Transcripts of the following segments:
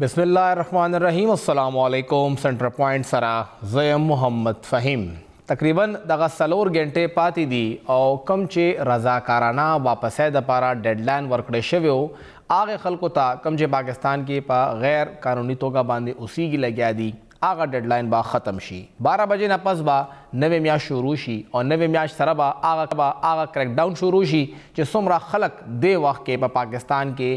بسم الله الرحمن الرحیم. السلام علیکم. سنټر پوینټ سره زیم محمد فهیم. تقریبا دغه 4 غنټې پاتې دي او کم چې رضاکارانه واپسې د پاره ډیډلاین ورکړی شوی و هغه خلکو ته کم چې پاکستان کې په غیر قانوني توګه باندې اوسیږي لګیا دي هغه ډیډلاین با ختم شي. 12 بجې نه پس به نوې میاشت شروع شي او نوې میاشت سره به هغه کریک ډاون شروع شي چې څومره خلک دې وخت کې په پاکستان کې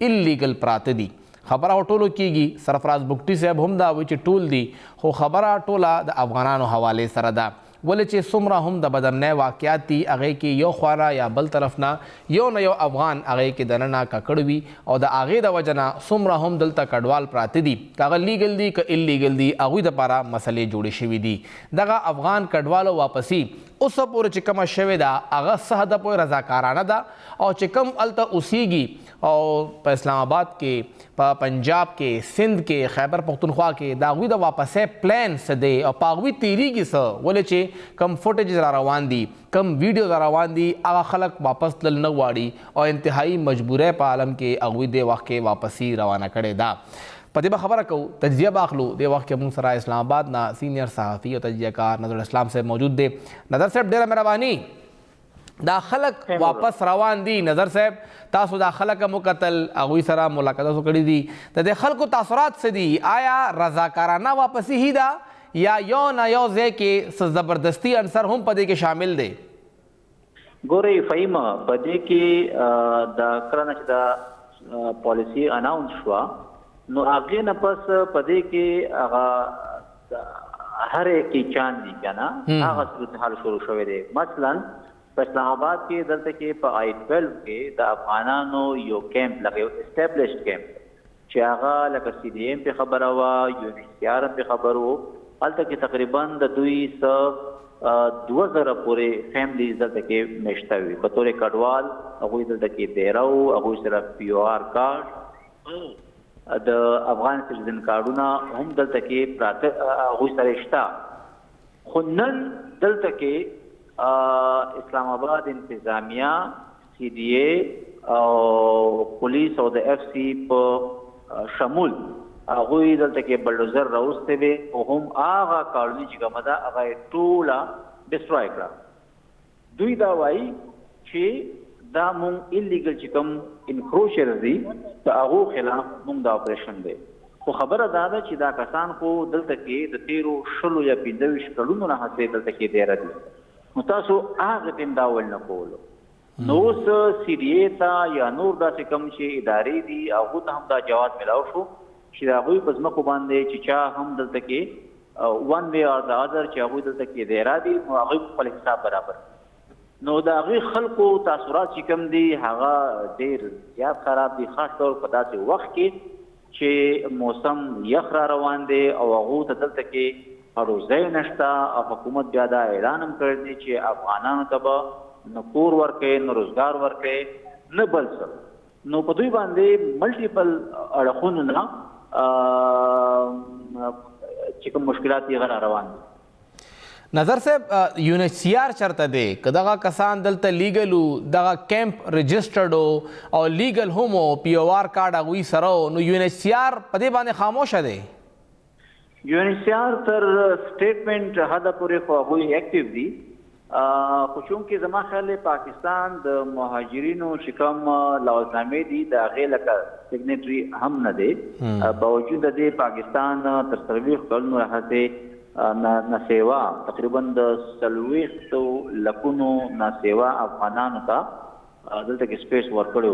اللیګل پراته دي. خبره ټولو کېږي. سرفراز بگټي صاحب هم دا وایي چې ټول دي، خو خبره ټوله د افغانانو حوالې سره ده. ولې چې څومره هم د بدامنۍ واقعات دي هغې کې یو خوا یا بل طرف نه یو افغان هغې کې دننه ککړ وي او د هغې د وجه نه څومره هم دلته کډوال پراته دي، که هغه لیګل دي که اللیګل دي، هغوی دپاره مسلې جوړې شوي دي. دغه افغان کډوالو واپسي اوسه پورې چې کومه شوې ده هغه څه حده پورې رضاکارانه ده او چې کوم هلته اوسیږي او په اسلام آباد کې، په پنجاب کې، سندھ کې، خیبر پختونخوا کې د هغوی د واپسۍ پلان څه دی او په هغوی تېرېږي څه. ولې چې کم فوټیجز را روان دي، کم ویډیوز را روان دي، هغه خلک واپس تلل نه غواړي او انتهایی مجبورۍ په عالم کې هغوی دې وخت کې واپسي روانه کړې ده. په دې به خبره کوو، تجزیه به اخلو. دې وخت کې موږ سره اسلام آباد نه سینئر صحافي او تجزیه کار نظر اسلام صاحب موجود دی. نظر صاحب ډېره مهرباني. دا خلک واپس روان دي. نظر صاحب تاسو دا خلک مو کتل، هغوی سره ملاقاتات کړي دي، د دې خلکو تاثرات څه دي؟ آیا رضاکارانه واپسي هی ده یا یو نه یو ځای کې څه زبردستي عنصر هم په دې کې شامل دی؟ ګورئ فهیمه، په دې کې د کله نه چې دا پالیسي اناونس شوه نو هغې نه پس په دې کې هغه هر کې چاند دي که نه هغه صورتحال شروع شوی دی. مثلا په اسلام آباد کې دلته کې په آی 12 کې د افغانانو یو کیمپ لکه یو اسټیبلشډ کیمپ چې هغه لکه سی ډي ایم پې خبره وه، یو این ایچ سی آر هم پې خبر و. هلته کې تقریبا د دوی 2000 پورې فیملیز دلته کې میشته وي په طور کډوال. هغوی دلته کې دیره وو، هغوی سره پی او آر کارډ، د افغان سټیزن کارډونه هم دلته کې پراته هغوی سره شته. خو نن دلته کې اسلام آباد انتظامیه، سی ډي اے او پولیس او د اف سی په شمول هغوی دلته کې بلډوزر راوستی وې او هم هغه کارونه چې کومه ده هغه یې ټوله ډسټرای کړه. دوی دا وایي چې دا مونږ اللیګل چې کوم انکروچرز دي د هغو خلاف مونږ دا اپریشن دی. خو خبره دا ده چې دا کسان خو دلته کې د تیرو 20 یا 25 کلونو نه هسې دلته کې دیره دي. نو تاسو هغه ټیم دا ول نه کولو. نو اوس سی ډي اے ته یا نور داسې کوم چې ادارې دي هغو ته هم دا جواز میلاو شو چې د هغوی په ځمکو باندې چې چا هم دلته کې ون وے اور د ادر چې هغوی دلته کې دیره دي نو هغوی په خپل حساب برابر. نو د هغوی خلکو تاثرات چې کوم دي هغه ډېر زیات خراب دي، خاص طور په داسې وخت کې چې موسم یخ را روان دی او هغو ته دلته کې روزۍ نشته او حکومت بیا دا اعلان هم کړی دی چې افغانانو ته به نه کور ورکوي، نه روزګار ورکوي، نه بل څه. نو په دوی باندې ملټیپل اړخونو نه چې کوم مشکلات یې غیر روان دي. نظر صاحب یو این ایچ سی آر چرته دی؟ که دغه کسان دلته لیګل وو، دغه کیمپ رجسټرډ او لیګل هم و، پی او آر کارډ هغوی سره و، نو یو این ایچ سی آر په دې باندې خاموشه دی؟ یو این ایچ سی آر تر سټیټمنټ حده پورې خو هغوی اکټیو دي. خو چونکې زما خیال پاکستان د مهاجرینو چې کوم لوازمې دي د هغې لکه سیګنیټري هم نه دی. باوجود د دې پاکستان تر 40 کلونو راهیسې ناسیوا تقریبا د 40 لکونو ناسیوا افغانانو ته دلته کې سپیس ورکړی و.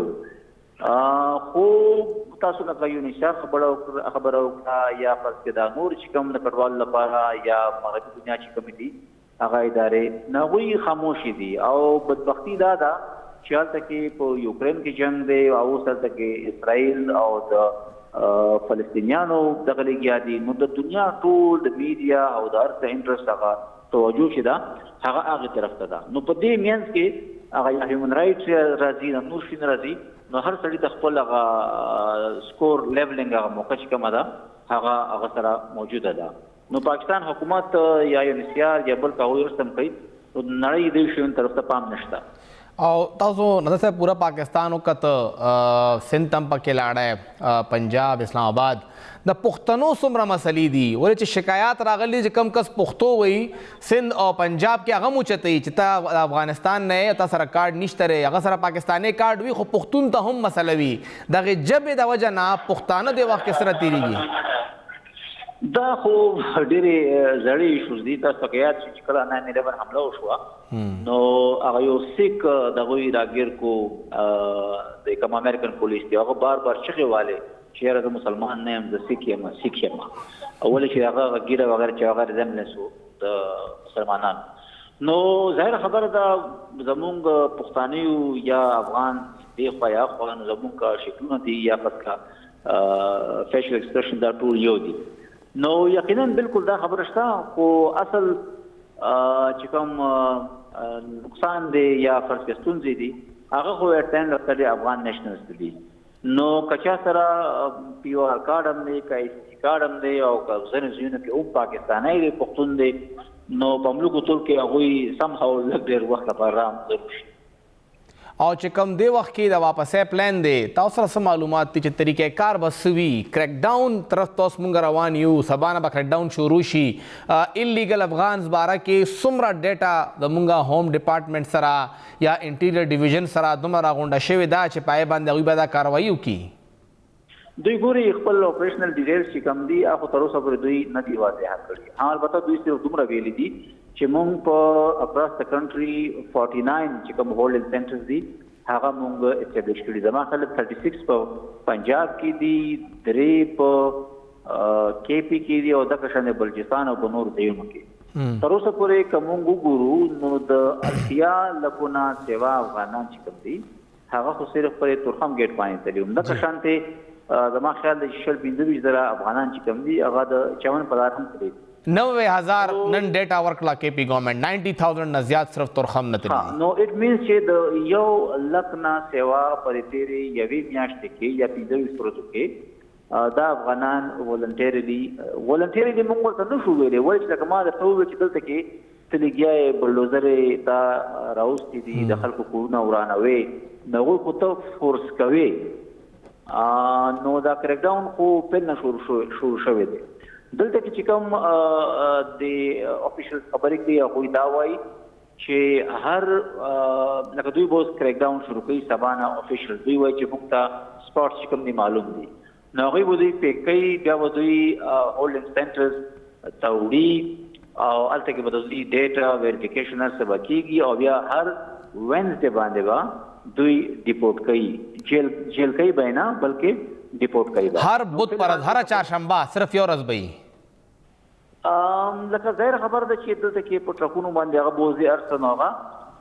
خو تاسو لکه یو این ایچ سی آر خبره وکړه یا فرض کړه دا نور چې کوم د کډوالو لپاره یا مغربي دنیا چې کومې دي هغه ادارې نه هغوی خاموشي دي. او بدبختي دا ده چې هلته کې په یوکرین کې جنګ دی او اوس هلته کې اسرائیل او د فلسطینیانو دغه لګیا دي. نو د دنیا ټول د میډیا او د هر څه انټرسټ هغه توجه چې ده هغه هغې طرف ته ده. نو په دې منځ کې هغه یا هیومن رایټس راځي، د نور شي نه راځي، نو هر سړي د خپل هغه سکور لیولنګ هغه موقع چې کومه ده هغه سره موجوده ده. نو پاکستان حکومت یا یو این ایچ سی آر یا بل هغوی رسم کوي نو نړۍ دې شیانو طرف ته پام نشته. او تاسو نظر صاحب پورا پاکستان وکړه سند هم پکې لاړی پنجاب اسلام آباد د پښتنو څومره مسلې دي ولې چې شکایات راغلي چې کم کس پښتو وایي سند او پنجاب کې هغه هم اوچتوي چې ته افغانستان نه یې تا سره کارډ نشته دی هغه سره پاکستاني کارډ وي خو پښتون ته هم مسله وي دغې ژبې د وجه نه پښتانه د وخت کې سره تېرېږي دا خو ډېرې زړې ایشوز دي تاسو ته یاد شي چې کله 9/11 حمله وشوه نو هغه یو سیک د هغوی راګیر کو د کوم امریکن پولیس دی هغه بار چغې والې چې یاره زه مسلمان نه یم زه سیک یم ولې چې هغه ګیره وغیره چې هغه ریزمبلنس و د مسلمانانو نو ظاهره خبره ده زمونږ پښتانیو یا افغان دې خوا یا خوا زمونږ شکلونه دي یا پسکا فیشل ایکسپریشن دا ټول یو دي نو یقینا بالکل دا خبره شته خو اصل چې کوم نقصان دی یا فرض کړه ستونزې دي هغه خو اټین لري افغان نېشنلست دي نو کچا سره پی او آر کارډ هم دی کا ای کارډ هم دی او که ځینې ځایونو کې هم پاکستانی دی پښتون دی نو په ملکو ټول کې هغوی سم هاو لږ ډېر وخت لپاره ضرور شي او چې کوم دی وخت کې د واپسې پلان دی تاسو سره څه معلومات دي چې طریقې کار به څه وي کرک ډاون طرف ته اوس مونږ روان یو سبا نه به کرک ډاون شروع شي انلیګل افغانز باره کې څومره ډیټا د مونږ هوم ډپارټمنټ سره یا انټیریئر ډیویژن سره دومره راغونډه شوې ده چې پای باندې هغوی به دا کاروایي وکړي دوی ګوري خپل اپریشنل ډیټیلز چې کوم دي هغه تر اوسه پورې دوی نه دي واضح کړي البته دوی صرف دومره ویلي دي چې مونږ په اکراس د کنټري 49 چې کوم هولډینګ سنټرز دي هغه مونږ اسټابلیش کړي زما خیال 36 په پنجاب کې دي 3 په کې پی کې دي او د کشن بلوچستان او نور ځایونو کې تر اوسه پورې کوم ګورو نو د اتیا لکونه سیوا افغانان چې کوم دي هغه خو صرف پر تورخم گیټ باندې تللی د کشن ته زما خیال د 25,000 افغانان چې کوم دي هغه د 54 هم تللی 90,000 نن ډیټا ورکړه کې پی ګورنمنت 90,000 نه زیات صرف تورخم نه تللی نو اټ مینز چې د یو لک نه سیوا پرې تیرې یوې میاشتې کې یا 15 ورځو کې دا افغانان ولنټیرلی موږ ورته نه شو ویلی ولې چې لکه ما درته وویل چې دلته کې تلګیا بلډوزرې دا راوستي دي د خلکو کورونه ورانوي نو هغوی خو ته فورس کوي نو دا کرک ډاون خو پیل نه شروع شوی دی دلته کې چې کوم د افیشل خبرې کوي هغوی دا وایي چې هر لکه دوی به اوس کرک ډاون شروع کوي سبا نه افیشل دوی وایي چې موږ ته سپاټس چې کوم دي معلوم دي نو هغوی به دوی پیک کوي بیا به دوی هولډینګ سنټرز ته وړي او هلته کې به دوی ډیټا ویریفیکیشن هر څه به کېږي او بیا هر وینزډے باندې به دوی ډیپورټ کوي جیل کوي به نه بلکې ډیپورټ کوي هر بت پر هر چهارشنبه صرف یو ورځ به لکه ظاهر خبر ده چې دلته کې په ټرکونو باندې هغه بوزي ارسه نو هغه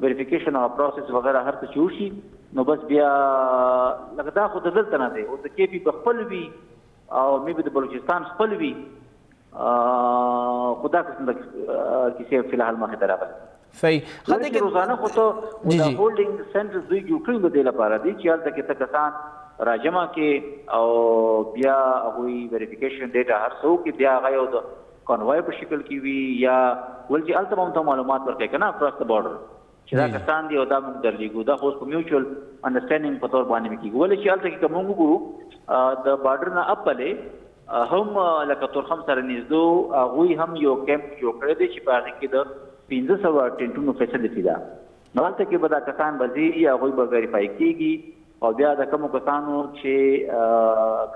ویریفیکیشن او پروسس وغیرہ هر څه چې وشي نو بس بیا لکه دا خو د دلته نه دی او د کې پی په خپل وي او مې به د بلوچستان خپل وي خدا قسم د کیسې فی الحال مخې ته راغلی صحیح خدای کې روزانه خو ته د هولډینګ سنټرز دوی جوړ کړي د دې لپاره دي چې هلته کې ته کسان راجمع کې او بیا هغوی ویریفیکیشن ډیټا هر څه وکړي بیا هغه یو د کانوای په شکل کې وي یا ول چې هلته به هم ته معلومات ورکوي که نه اکراس د بارډر چې دا کسان دي او دا موږ درلیږو دا خو اوس په میوچوال انډرسټینډینګ په طور باندې مې کېږي ولې چې هلته کې که موږ وګورو د بارډر نه اپلې هم لکه تورخم سره نږدې هغوی هم یو کیمپ جوړ کړی دی چې په هغې کې د 1500 ټینټونو فیسلټي ده نو هلته کې به دا کسان به ځي هغوی به ویریفای کېږي او بیا د کومو کسانو چې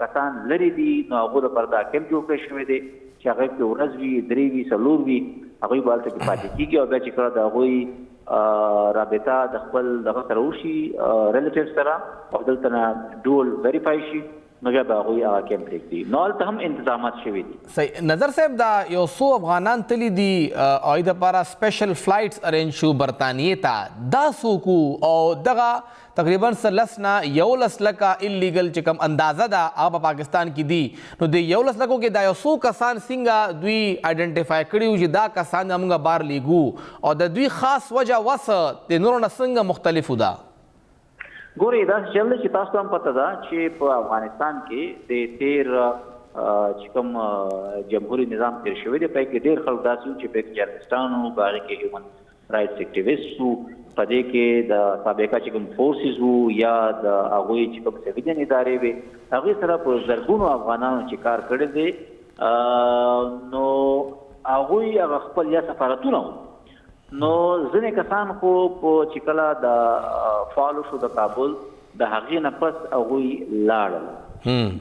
کسان لرې دي نو هغو دپاره دا کیمپ جوړ کړی شوی دی چې هغه کې ورځ وي 3 وي 4 وي هغوی به هلته کې پاتې کېږي او بیا چې کله د هغوی رابطه د خپل دغه سره وشي ریلیټیو سره او دلته نه ډول ویریفای شي نو بیا به هغوی هغه کیمپ پرېږدي نو هلته هم انتظامات شوي دي صحیح نظر صاحب دا یو څو افغانان تللی دي او د لپاره سپیشل فلایټس ارینج شو برطانیې ته دا څوک او دغه تقریبا 13 نه 11 لکه انلیګل چې کوم اندازه ده هغه په پاکستان کې دي نو د 11 لکو کې دا یو څو کسان څنګه دوی آیډنټیفای کړي چې دا کسان موږ بار لیږو او د دوی خاص وجه وسه د نورو نه څنګه مختلفو ده ګورې دا چل چې تاسو ته هم پته ده چې په افغانستان کې د تیر چې کوم جمهوري نظام تیر شوی دی په کې ډېر خلک داسې چې په جرنسټان او باغ کې هیومن رائټس اکټیویسټ په دې کې د سابقه چې کوم فورسز وو یا د هغوی چې کوم سویلین ادارې وي هغوی سره په زرګونو افغانانو چې کار کړی دی نو هغوی هغه خپل یا سفارتونه نو ځینې کسان خو چې کله د فعالو شو د کابل د هغې نه پس هغوی لاړل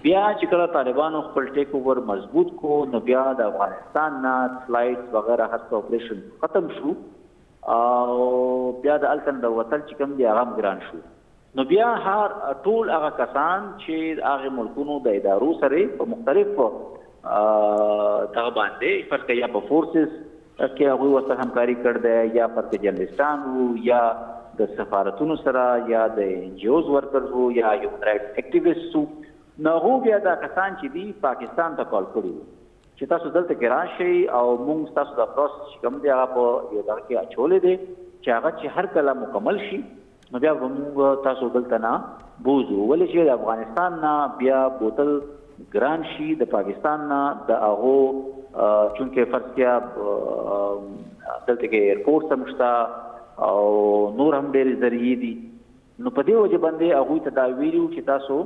بیا چې کله طالبانو خپل ټیک اوور مضبوط کو نو بیا د افغانستان نه فلایټس وغیره هر څه اپریشن ختم شو او بیا د هلته د وتل چې کوم دی هغه هم ګران شو نو بیا ټول هغه کسان چې هغې ملکونو د ادارو سره په مختلفو دغه باندې فرض کړه یا په فورسز کې هغوی ورسره همکاري کړی یا فرض جرنلسټان وو یا د سفارتونو سره یا د NGOs ورکرز وو یا هیومن رایټس اکټیویسټس وو نو هغوی بیا دا کسان چې دي پاکستان ته کال کړي وو چې تاسو دلته کې راشئ او موږ ستاسو دا پروسس چې کوم دی هغه په یو دغه کې اچولی دی چې هغه چې هر کله مکمل شي نو بیا به موږ تاسو دلته نه بوځو ولې چې د افغانستان نه بیا بوتل ګران شي د پاکستان نه د هغو چونکې فرض کړه دلته کې ایرپورټس هم شته او نور هم ډېرې ذریعې دي نو په دې وجه باندې هغوی ته دا ویلي وو چې تاسو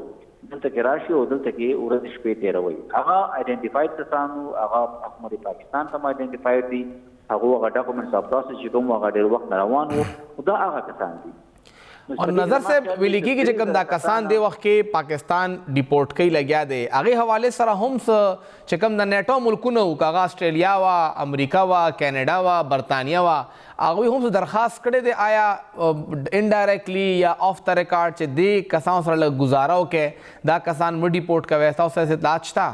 دلته کې راشي او دلته کې ورځ شپې تېروئ هغه آیډنټیفاید کسان وو هغه حکومت پاکستان ته هم آیډنټیفاید دي هغو هغه ډاکومنټس او پروسس چې کوم هغه ډېر وخت نه روان وو خو دا هغه کسان دي اور نظر صاحب ویلي کېږي چې کوم دا کسان دی وخت کې پاکستان ډیپورټ کوي لګیا دی هغې حوالې سره هم څه چې کوم د نیټو ملکونه وو که هغه اسټرالیا وه امریکا وه کینیډا وه برطانیه وه هغوی هم درخواست کړی دی آیا انډایرکټلی یا آف د ریکارډ چې دې کسانو سره لږ ګزاره وکړي دا کسان مه ډیپورټ کوئ ستاسو سره اطلاعات شته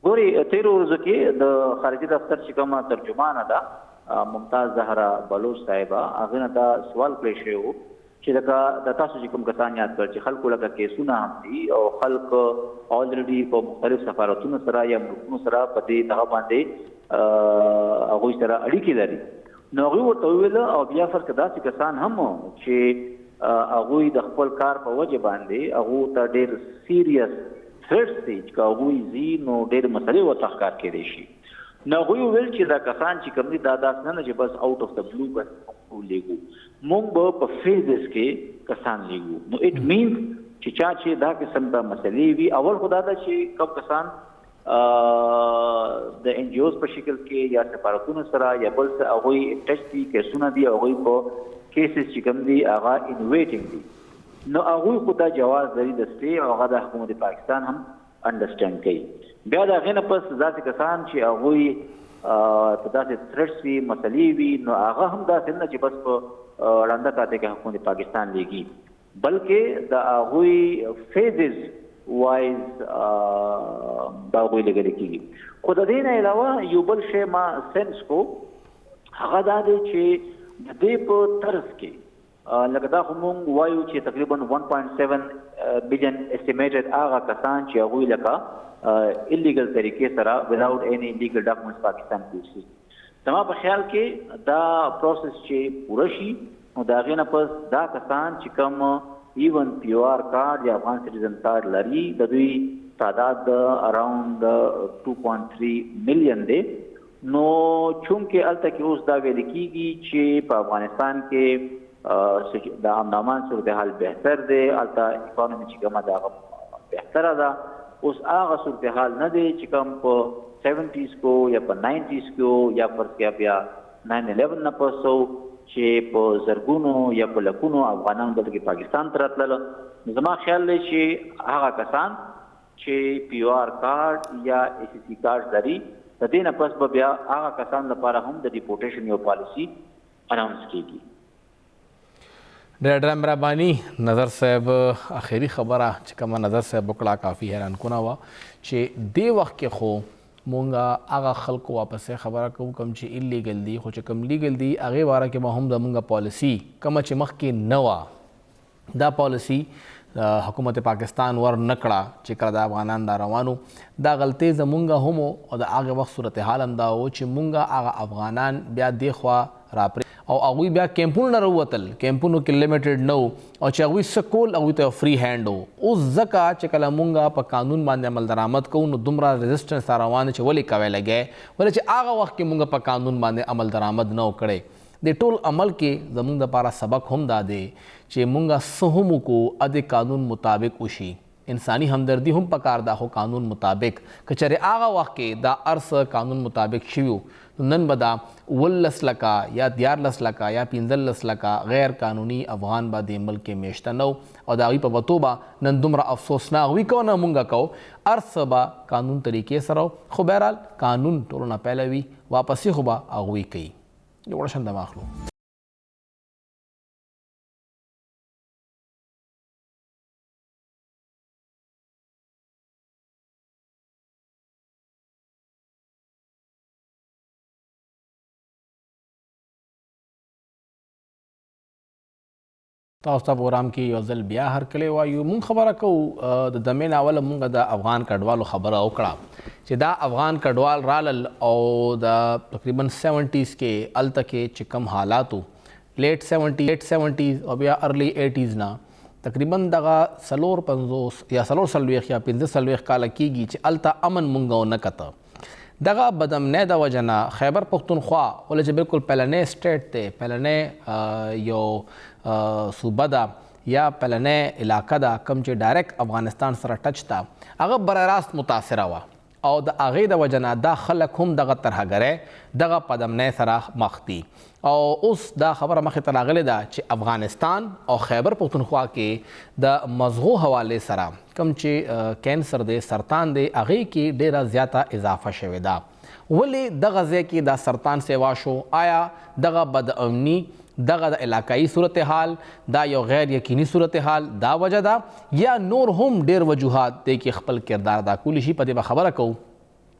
ګورې تېرو ورځو کې د خارجي دفتر چې کومه ترجمانه ده ممتاز زهرا بلوچ صاحبه هغې نه دا سوال کړی شوی و چې لکه د تاسو چې کوم کسان یاد کړ چې خلکو لکه کیسونه هم دي او خلک الریډي په مختلف سفارتونو سره یا ملکونو سره په دې دغه باندې هغوی سره اړیکې لري نو هغوی ورته وویل او بیا فرق داسې کسان هم چې هغوی د خپل کار په وجه باندې هغو ته ډېر سیریس تھریټس دي چې که هغوی ځي نو ډېرې مسلې ورته ښکار کېدی شي نو هغوی وویل چې دا کسان چې کوم دي دا داسې نه چې بس آوټ اف د بلو بس لیږو مونږ به په فیزز کې کسان لیږو نو اټ مینز چې چا چې دا قسم د مسلې وي اول خو دا ده چې کوم کسان د NGOs په شکل کې یا سفارتونو سره یا بل څه هغوی ټچ دي کیسونه دي هغوی په کیسز چې کوم دي هغه انویټینګ دي نو هغوی خو دا جواز لري د سټې او هغه د حکومت پاکستان هم انډرسټینډ کوي بیا د هغې نه پس داسې کسان چې هغوی په داسې تھریټس وي مسلې وي نو هغه هم داسې نه چې بس په ړنده کاته کې حکومت پاکستان لیږي بلکې د هغوی فیزز وایز دا هغوی لګلې کېږي خو د دې نه علاوه یو بل شی ما سنس کو هغه دا دی چې د دې په طرز کې لکه دا خو مونږ وایو چې تقریبا 1.7 بلین استیمیټډ هغه کسان چې هغوی لکه ایلیګل طریقې سره وداوټ اینی لیګل ډاکومنټس پاکستان کې اوسي زما په خیال کې دا پروسس چې پوره شي نو د هغې نه پس دا کسان چې کوم ایون PR کارډ یا افغان سټیزن کارډ لري د دوی تعداد د اراوند 2.3 ملیون دی نو چونکې هلته کې اوس دا ویل کېږي چې په افغانستان کې د امن امان صورتحال بهتر دی هلته اکانومي چې کومه ده هغه بهتره ده اوس هغه صورتحال نه دی چې کوم په 70s کو یا په 90s کو یا فرض کړه بیا 9/11 نه پس چې په زرګونو یا په لکونو افغانان دلته کې پاکستان ته راتلل زما خیال دی چې هغه کسان چې PR کارډ یا ACC کارډ لري د دې نه پس به بیا هغه کسان لپاره هم د ډیپورټیشن یو پالیسي اناونس کیږي ډېر مهرباني نظر صاحب اخري خبره چې کومه نظر صاحب وکړه کافي حیران کنه وه چې دې وخت کې خو مونږ هغه خلکو واپسې خبره کوو کوم چې ایلیګل دي خو چې کوم لیګل دي هغې باره کې به هم زمونږ پالیسي کومه چې مخکې نه وه دا پالیسي حکومت پاکستان ور نکړه چې کله د افغانان دا روانو دا غلطۍ زمونږ هم او د هغې وخت صورتحال هم دا و چې مونږ هغه افغانان بیا دې خوا راپرې او هغوی بیا کیمپونو نه راووتل کیمپونو کې لیمیټډ نه و او چې هغوی څه کول هغوی ته فری هینډ و اوس ځکه چې کله مونږ په قانون باندې عمل درآمد کوو نو دومره رزسټنس را روان چې ولې کوی لګی ولې چې هغه وخت کې مونږ په قانون باندې عمل درآمد نه و کړی د ټول عمل کې زمونږ دپاره سبق هم دا دی چې مونږه څه هم وکړو د قانون مطابق وشي. انسانی همدردی هم پکار دا خو قانون مطابق که چېرې هغه وخت کې دا ارس قانون مطابق شوي نو نن به دا 19 لکه یا 14 لکه یا 15 لکه غیر قانوني افغان به د ملک کې میشته نه او د هغوی په وتوبه نن دومره افسوسناک وي کو نه مونږ کوو ارس به قانون طریقې سره خو بهرحال قانون ټولو نه پهله وي واپسې خو به هغوی کوي. یو وړه شنده واخلو. تاسو ته پروګرام کې یو ځل بیا هرکلی وایو. مونږ خبره کوو د دمې نه اوله مونږ د افغان کډوالو خبره وکړه چې دا افغان کډوال رالل او د تقریبا 70s کې هلته کې چې کوم حالاتو لیټ 70s او بیا ارلی 80s نه تقریبا دغه 450 یا 440 یا 45 کاله کېږي چې هلته امن مونږ ونه کته. دغه بدامنۍ د وجه نه خیبر پښتونخوا ولې چې بالکل پهلنی سټیټ دی پهلنی یو صوبه ده یا پهلنی علاقه ده کوم چې ډایرکټ افغانستان سره ټچ ده هغه براہ راست متاثره وه او د هغې د وجه نه دا خلک هم دغه ترهګرۍ دغه بدامنۍ سره مخ دي او اوس دا خبره مخې ته راغلې ده چې افغانستان او خیبر پښتونخوا کې د مغزو حوالې سره کوم چې کینسر دی سرطان دی هغې کې ډیره زیاته اضافه شوې ده. ولې دغه ځای کې دا سرطان سیوا شو؟ آیا دغه بدامني دغه د علاقايي صورتحال دا یو غیر یقیني صورتحال دا وجه ده یا نور هم ډیر وجوهات دی کې خپل کردار ادا کولی شي؟ په دې به خبره کوو.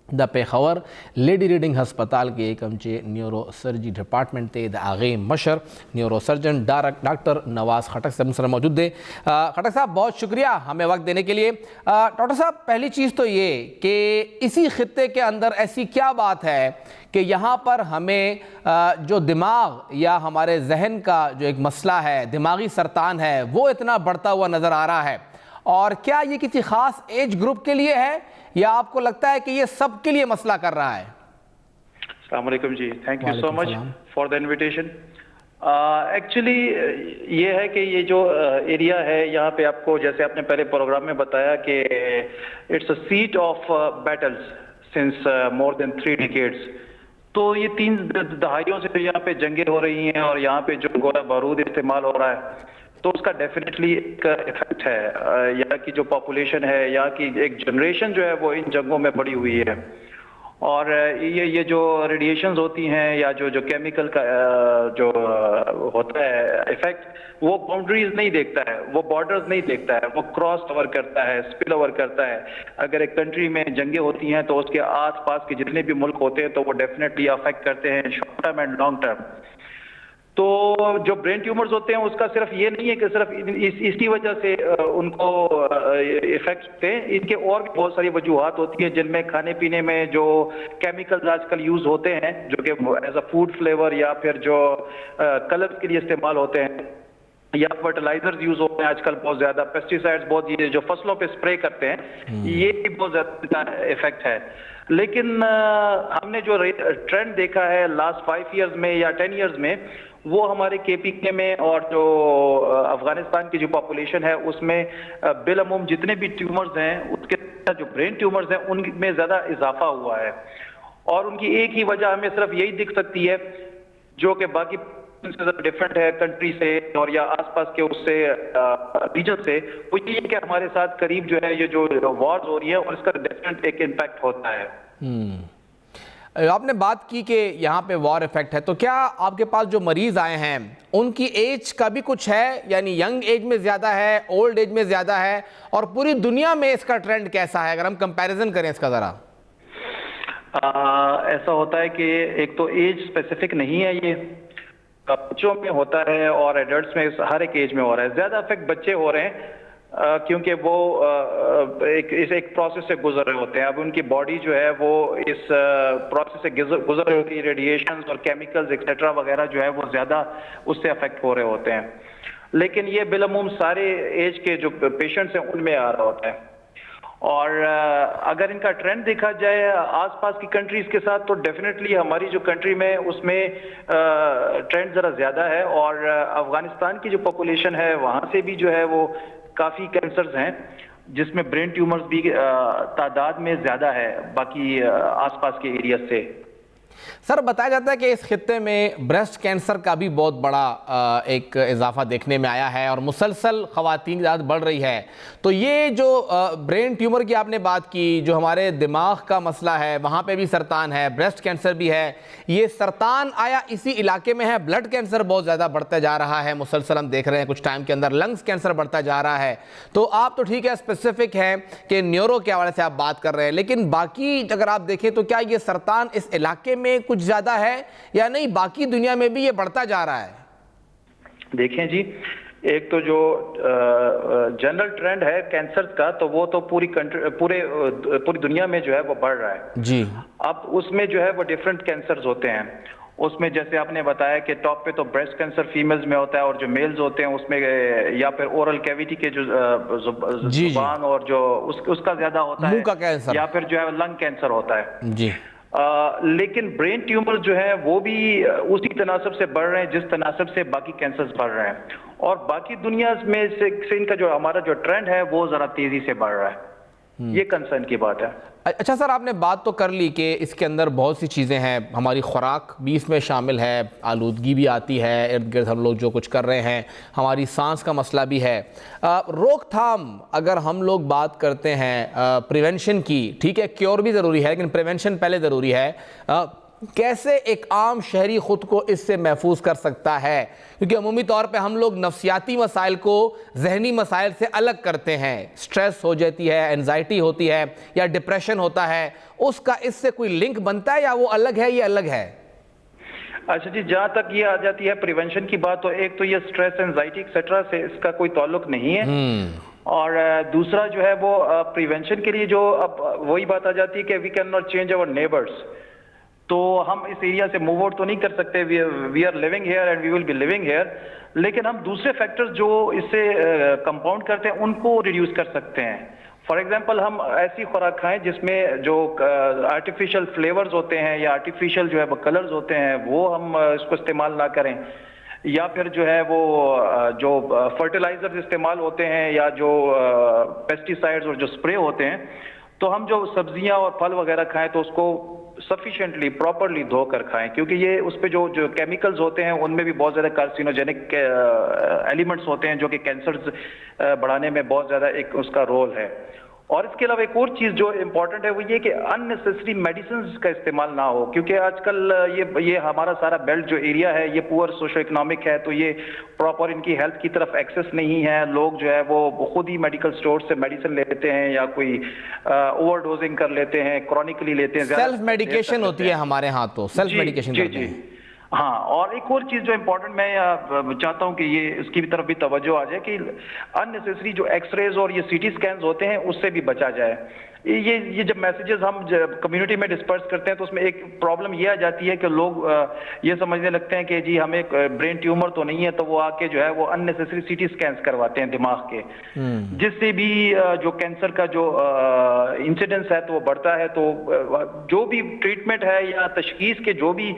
د پیښور لیډي ریډنګ هسپتال کې کوم چې نیورو سرجي ډپارټمنټ دی د هغې مشر نیورو سرجن ڈاکٹر نواز خٹک صاحب سره موجود دے. خٹک صاحب بہت شکریہ ہمیں وقت دینے کے لیے. ڈاکٹر صاحب پہلی چیز تو یہ کہ اسی خطے کے اندر ایسی کیا بات ہے کہ یہاں پر ہمیں جو دماغ یا ہمارے ذہن کا جو ایک مسئلہ ہے دماغی سرطان ہے وہ اتنا بڑھتا ہوا نظر آ رہا ہے اور کیا یہ کسی خاص ایج گروپ کے لیے ہے یا آپ کو لگتا ہے کہ یہ سب کے لیے مسئلہ کر رہا ہے؟ السلام علیکم جی، تھینک یو سو مچ فار دا انویٹیشن. ایکچولی یہ ہے کہ یہ جو ایریا ہے یہاں پہ آپ کو جیسے آپ نے پہلے پروگرام میں بتایا کہ اٹس اے سیٹ آف بیٹلز سنس مور دین 3 decades. تو یہ 3 دہائیوں سے یہاں پہ جنگیں ہو رہی ہیں اور یہاں پہ جو گولہ بارود استعمال ہو رہا ہے تو اس کا ڈیفینیٹلی ایک افیکٹ ہے. یہاں کی جو پاپولیشن ہے یہاں کی ایک جنریشن جو ہے وہ ان جنگوں میں بڑی ہوئی ہے اور یہ جو ریڈیشنز ہوتی ہیں یا جو کیمیکل کا جو ہوتا ہے افیکٹ وہ باؤنڈریز نہیں دیکھتا ہے، وہ بارڈرز نہیں دیکھتا ہے، وہ کراس اوور کرتا ہے، اسپل اوور کرتا ہے. اگر ایک کنٹری میں جنگیں ہوتی ہیں تو اس کے آس پاس کے جتنے بھی ملک ہوتے ہیں تو وہ ڈیفینیٹلی افیکٹ کرتے ہیں شارٹ ٹرم اینڈ لانگ ٹرم. تو جو برین ٹیومرز ہوتے ہیں اس کا صرف یہ نہیں ہے کہ صرف اس کی وجہ سے ان کو افیکٹ ہوتے ہیں، ان کے اور بھی بہت ساری وجوہات ہوتی ہیں جن میں کھانے پینے میں جو کیمیکلز آج کل یوز ہوتے ہیں جو کہ ایز اے فوڈ فلیور یا پھر جو کلرز کے لیے استعمال ہوتے ہیں یا فرٹیلائزرز یوز ہوتے ہیں آج کل بہت زیادہ، پیسٹیسائڈز بہت یہ جو فصلوں پہ اسپرے کرتے ہیں یہ بھی بہت زیادہ افیکٹ ہے. لیکن ہم نے جو ٹرینڈ دیکھا ہے لاسٹ 5 years میں یا 10 years میں وہ ہمارے کے پی کے میں اور جو افغانستان کی جو پاپولیشن ہے اس میں بالعموم جتنے بھی ٹیومرز ہیں اس کے جو برین ٹیومرز ہیں ان میں زیادہ اضافہ ہوا ہے اور ان کی ایک ہی وجہ ہمیں صرف یہی دکھ سکتی ہے جو کہ باقی ڈفرینٹ ہے کنٹری سے اور یا آس پاس کے اس سے ریجن سے، وہ یہ ہے کہ ہمارے ساتھ قریب جو ہے یہ جو وارز ہو رہی ہے اور اس کا ڈیفرنٹ ایک امپیکٹ ہوتا ہے. آپ نے بات کی کہ یہاں پہ وار افیکٹ ہے تو کیا آپ کے پاس جو مریض آئے ہیں ان کی ایج کا بھی کچھ ہے، یعنی ینگ ایج میں زیادہ ہے، اولڈ ایج میں زیادہ ہے اور پوری دنیا میں اس کا ٹرینڈ کیسا ہے اگر ہم کمپیریزن کریں اس کا ذرا؟ ایسا ہوتا ہے کہ ایک تو ایج اسپیسیفک نہیں ہے، یہ بچوں میں ہوتا ہے اور ایڈلٹس میں ہر ایک ایج میں ہو رہا ہے. زیادہ افیکٹ بچے ہو رہے ہیں کیونکہ وہ ایک پروسیس سے گزر رہے ہوتے ہیں. اب ان کی باڈی جو ہے وہ اس پروسیس سے گزر رہی ہوتی ہے، ریڈیشنز اور کیمیکلز ایکسیٹرا وغیرہ جو ہے وہ زیادہ اس سے افیکٹ ہو رہے ہوتے ہیں. لیکن یہ بالعموم سارے ایج کے جو پیشنٹس ہیں ان میں آ رہا ہوتا ہے اور اگر ان کا ٹرینڈ دیکھا جائے آس پاس کی کنٹریز کے ساتھ تو ڈیفینیٹلی ہماری جو کنٹری میں اس میں ٹرینڈ ذرا زیادہ ہے، اور افغانستان کی جو پاپولیشن ہے وہاں سے بھی جو ہے وہ کافی کینسرز ہیں، جس میں برین ٹیومرز بھی تعداد میں زیادہ ہے باقی آس پاس کے ایریا سے۔ سر بتایا جاتا ہے کہ اس خطے میں بریسٹ کینسر کا بھی بہت بڑا ایک اضافہ دیکھنے میں آیا ہے اور مسلسل خواتین کی تعداد بڑھ رہی ہے، تو یہ جو برین ٹیومر کی آپ نے بات کی، جو ہمارے دماغ کا مسئلہ ہے وہاں پہ بھی سرطان ہے، بریسٹ کینسر بھی ہے، یہ سرطان آیا اسی علاقے میں ہے؟ بلڈ کینسر بہت زیادہ بڑھتا جا رہا ہے، مسلسل ہم دیکھ رہے ہیں کچھ ٹائم کے اندر لنگز کینسر بڑھتا جا رہا ہے، تو آپ تو ٹھیک ہے اسپیسیفک ہے کہ نیورو کے حوالے سے آپ بات کر رہے ہیں، لیکن باقی اگر آپ دیکھیں تو کیا یہ سرطان اس علاقے میں کچھ زیادہ ہے یا نہیں، باقی دنیا میں بھی یہ بڑھتا جا رہا ہے؟ دیکھیں جی، ایک تو جو جنرل ٹرینڈ ہے کینسر کا تو وہ تو پوری دنیا میں جو ہے وہ بڑھ رہا ہے جی۔ اب اس میں جو ہے وہ ڈیفرنٹ کینسرز ہوتے ہیں، اس میں جیسے آپ نے بتایا کہ ٹاپ پہ تو بریسٹ کینسر فیمیلز میں ہوتا ہے، اور جو میلز ہوتے ہیں اس میں یا پھر اورل کیویٹی کے جو زبان اور جو اس کا زیادہ ہوتا ہے، منہ کا کینسر، یا پھر جو ہے لنگ کینسر ہوتا ہے۔ جی۔ لیکن برین ٹیومر جو ہے وہ بھی اسی تناسب سے بڑھ رہے ہیں جس تناسب سے باقی کینسرز بڑھ رہے ہیں، اور باقی دنیا میں سے ان کا جو ہمارا جو ٹرینڈ ہے وہ ذرا تیزی سے بڑھ رہا ہے، یہ کنسرن کی بات ہے۔ اچھا سر، آپ نے بات تو کر لی کہ اس کے اندر بہت سی چیزیں ہیں، ہماری خوراک بھی اس میں شامل ہے، آلودگی بھی آتی ہے، ارد گرد ہم لوگ جو کچھ کر رہے ہیں، ہماری سانس کا مسئلہ بھی ہے، روک تھام اگر ہم لوگ بات کرتے ہیں پریونشن کی، ٹھیک ہے کیور بھی ضروری ہے لیکن پریونشن پہلے ضروری ہے، کیسے ایک عام شہری خود کو اس سے محفوظ کر سکتا ہے؟ کیونکہ عمومی طور پہ ہم لوگ نفسیاتی مسائل کو ذہنی مسائل سے الگ کرتے ہیں، سٹریس ہو جاتی ہے، انزائٹی ہوتی ہے یا ڈپریشن ہوتا ہے، اس کا اس سے کوئی لنک بنتا ہے یا وہ الگ ہے یہ الگ ہے؟ اچھا جی، جہاں تک یہ آ جاتی ہے پریونشن کی بات، تو ایک تو یہ سٹریس، انزائٹی ایکسیٹرا سے اس کا کوئی تعلق نہیں ہے، اور دوسرا جو ہے وہ پریونشن کے لیے جو اب وہی بات آ جاتی ہے کہ وی کین ناٹ چینج اور نیبرس، تو ہم اس ایریا سے موو آؤٹ تو نہیں کر سکتے، وی آر لیونگ ہیئر اینڈ وی ول بی لیونگ ہیئر، لیکن ہم دوسرے فیکٹرز جو اس سے کمپاؤنڈ کرتے ہیں ان کو ریڈیوس کر سکتے ہیں۔ فار ایگزامپل ہم ایسی خوراک کھائیں جس میں جو آرٹیفیشل فلیورز ہوتے ہیں یا آرٹیفیشل جو ہے وہ کلرز ہوتے ہیں وہ ہم اس کو استعمال نہ کریں، یا پھر جو ہے وہ جو فرٹیلائزرز استعمال ہوتے ہیں یا جو پیسٹی سائڈز اور جو اسپرے ہوتے ہیں، تو ہم جو سبزیاں اور پھل وغیرہ کھائیں تو اس کو سفیشینٹلی پراپرلی دھو کر کھائیں، کیونکہ یہ اس پہ جو کیمیکلز ہوتے ہیں ان میں بھی بہت زیادہ کارسینوجینک ایلیمنٹس ہوتے ہیں جو کہ کینسرز بڑھانے میں بہت زیادہ ایک اس کا رول ہے۔ اور اس کے علاوہ ایک اور چیز جو امپورٹنٹ ہے وہ یہ کہ ان نیسیسری میڈیسنز کا استعمال نہ ہو، کیونکہ آج کل یہ ہمارا سارا بیلٹ جو ایریا ہے یہ پور سوشو اکنامک ہے، تو یہ پراپر ان کی ہیلتھ کی طرف ایکسیس نہیں ہے، لوگ جو ہے وہ خود ہی میڈیکل سٹور سے میڈیسن لیتے ہیں یا کوئی اوور ڈوزنگ کر لیتے ہیں، کرونیکلی لیتے ہیں، سیلف میڈیکیشن ہوتی ہے ہمارے ہاں، تو سیلف میڈیکیشن کرتے ہیں۔ ہاں، اور ایک اور چیز جو امپورٹنٹ میں چاہتا ہوں کہ یہ اس کی طرف بھی توجہ آ جائے کہ ان نیسیسری جو ایکس ریز اور یہ سی ٹی اسکینز ہوتے ہیں اس سے بھی بچا جائے۔ یہ جب میسیجز ہم کمیونٹی میں ڈسپرس کرتے ہیں تو اس میں ایک پرابلم یہ آ جاتی ہے کہ لوگ یہ سمجھنے لگتے ہیں کہ جی ہمیں برین ٹیومر تو نہیں ہے، تو وہ آ کے جو ہے وہ ان نیسیسری سی ٹی اسکینز کرواتے ہیں دماغ کے، جس سے بھی جو کینسر کا جو انسیڈنس ہے تو وہ بڑھتا ہے۔ تو جو بھی ٹریٹمنٹ ہے یا تشخیص کے جو بھی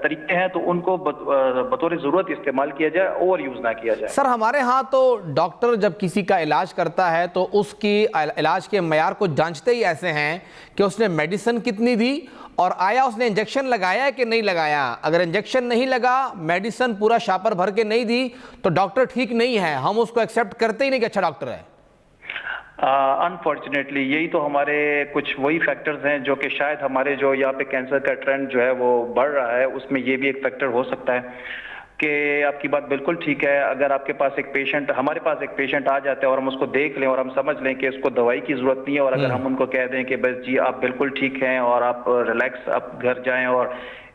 طریقے ہیں تو ان کو بطور ضرورت استعمال کیا جائے، اوور یوز نہ کیا جائے۔ سر ہمارے ہاں تو ڈاکٹر جب کسی کا علاج کرتا ہے تو اس کی علاج کے معیار کو جانچتے ہی ایسے ہیں کہ اس نے میڈیسن کتنی دی اور آیا اس نے انجیکشن لگایا ہے کہ نہیں لگایا۔ اگر انجیکشن نہیں لگا، میڈیسن پورا شاپر بھر کے نہیں دی تو ڈاکٹر ٹھیک نہیں ہے، ہم اس کو ایکسیپٹ کرتے ہی نہیں کہ اچھا ڈاکٹر ہے۔ انفارچونیٹلی یہی تو ہمارے کچھ وہی فیکٹرز ہیں جو کہ شاید ہمارے جو یہاں پہ کینسر کا ٹرینڈ جو ہے وہ بڑھ رہا ہے، اس میں یہ بھی ایک فیکٹر ہو سکتا ہے کہ آپ کی بات بالکل ٹھیک ہے۔ اگر آپ کے پاس ایک پیشنٹ، ہمارے پاس ایک پیشنٹ آ جاتا ہے اور ہم اس کو دیکھ لیں اور ہم سمجھ لیں کہ اس کو دوائی کی ضرورت نہیں ہے، اور اگر ہم ان کو کہہ دیں کہ بس جی آپ بالکل ٹھیک ہیں اور آپ ریلیکس آپ گھر جائیں اور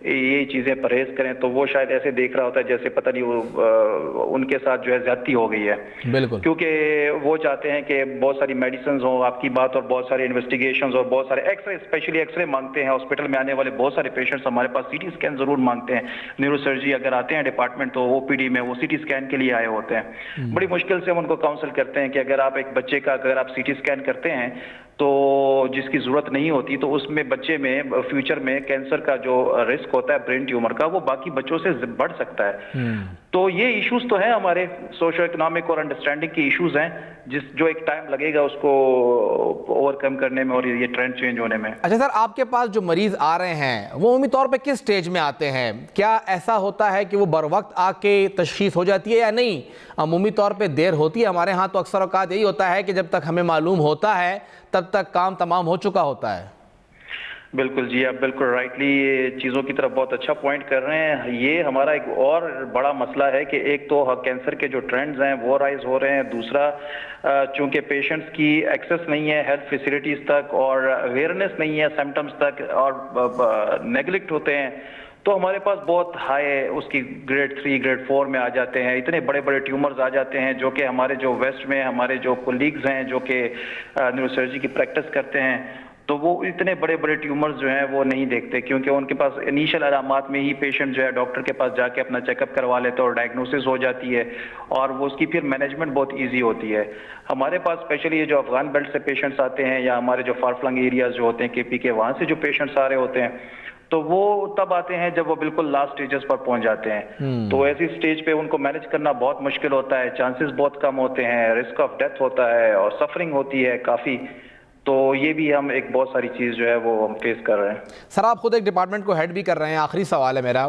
ये چیزیں پرہیز کریں تو وہ شاید ایسے دیکھ رہا ہوتا ہے جیسے پتہ نہیں وہ ان کے ساتھ جو ہے زیادتی ہو گئی ہے. بالکل. کیونکہ وہ چاہتے ہیں کہ بہت ساری میڈیسنز ہوں آپ کی بات اور بہت سارے انویسٹیگیشنز اور بہت سارے ایکس رے اسپیشلی ایکس رے مانگتے ہیں. ہاسپٹل میں آنے والے بہت سارے پیشنٹس ہمارے پاس سی ٹی اسکین ضرور مانگتے ہیں. نیورو سرجری اگر آتے ہیں ڈپارٹمنٹ تو او پی ڈی میں وہ سی ٹی اسکین کے لیے آئے ہوتے ہیں. بڑی مشکل سے ہم ان کو کاؤنسل کرتے ہیں کہ اگر آپ ایک بچے کا اگر آپ سی ٹی اسکین کرتے ہیں تو جس کی ضرورت نہیں ہوتی تو اس میں بچے میں فیوچر میں کینسر کا جو رسک ہوتا ہے برین ٹیومر کا وہ باقی بچوں سے بڑھ سکتا ہے. تو یہ ایشوز تو ہیں ہمارے سوشو اکنامک اور انڈرسٹینڈنگ کی ایشوز ہیں جو ایک ٹائم لگے گا اس کو اوور کم کرنے میں اور یہ ٹرینڈ چینج ہونے میں. اچھا سر, آپ کے پاس جو مریض آ رہے ہیں وہ عمومی طور پہ کس سٹیج میں آتے ہیں؟ کیا ایسا ہوتا ہے کہ وہ بر وقت آ کے تشخیص ہو جاتی ہے یا نہیں عمومی طور پہ دیر ہوتی ہے؟ ہمارے ہاں تو اکثر اوقات یہی ہوتا ہے کہ جب تک ہمیں معلوم ہوتا ہے تب تک کام تمام ہو چکا ہوتا ہے. بالکل جی, آپ بالکل رائٹلی چیزوں کی طرف بہت اچھا پوائنٹ کر رہے ہیں. یہ ہمارا ایک اور بڑا مسئلہ ہے کہ ایک تو کینسر کے جو ٹرینڈز ہیں وہ رائز ہو رہے ہیں, دوسرا چونکہ پیشنٹس کی ایکسیس نہیں ہے ہیلتھ فیسلٹیز تک اور اویئرنیس نہیں ہے سمٹمز تک اور نیگلیکٹ ہوتے ہیں تو ہمارے پاس بہت ہائی اس کی گریڈ 3 گریڈ 4 میں آ جاتے ہیں. اتنے بڑے بڑے ٹیومرز آ جاتے ہیں جو کہ ہمارے جو ویسٹ میں ہمارے جو کولیگز ہیں جو کہ نیورو سرجری کی پریکٹس کرتے ہیں تو وہ اتنے بڑے بڑے ٹیومرز جو ہیں وہ نہیں دیکھتے کیونکہ ان کے پاس انیشل علامات میں ہی پیشنٹ جو ہے ڈاکٹر کے پاس جا کے اپنا چیک اپ کروا لیتے اور ڈائگنوسس ہو جاتی ہے اور وہ اس کی پھر مینجمنٹ بہت ایزی ہوتی ہے. ہمارے پاس اسپیشلی یہ جو افغان بیلٹ سے پیشنٹس آتے ہیں یا ہمارے جو فار فلنگ ایریاز جو ہوتے ہیں کے پی کے وہاں سے جو پیشنٹس آ رہے ہوتے ہیں تو وہ تب آتے ہیں جب وہ بالکل لاسٹ سٹیجز پر پہنچ جاتے ہیں. تو ایسی سٹیج پہ ان کو مینج کرنا بہت مشکل ہوتا ہے, چانسز بہت کم ہوتے ہیں, رسک آف ڈیتھ ہوتا ہے اور سفرنگ ہوتی ہے کافی. تو یہ بھی ہم ایک بہت ساری چیز جو ہے وہ ہم فیس کر رہے ہیں. سر آپ خود ایک ڈپارٹمنٹ کو ہیڈ بھی کر رہے ہیں, آخری سوال ہے میرا,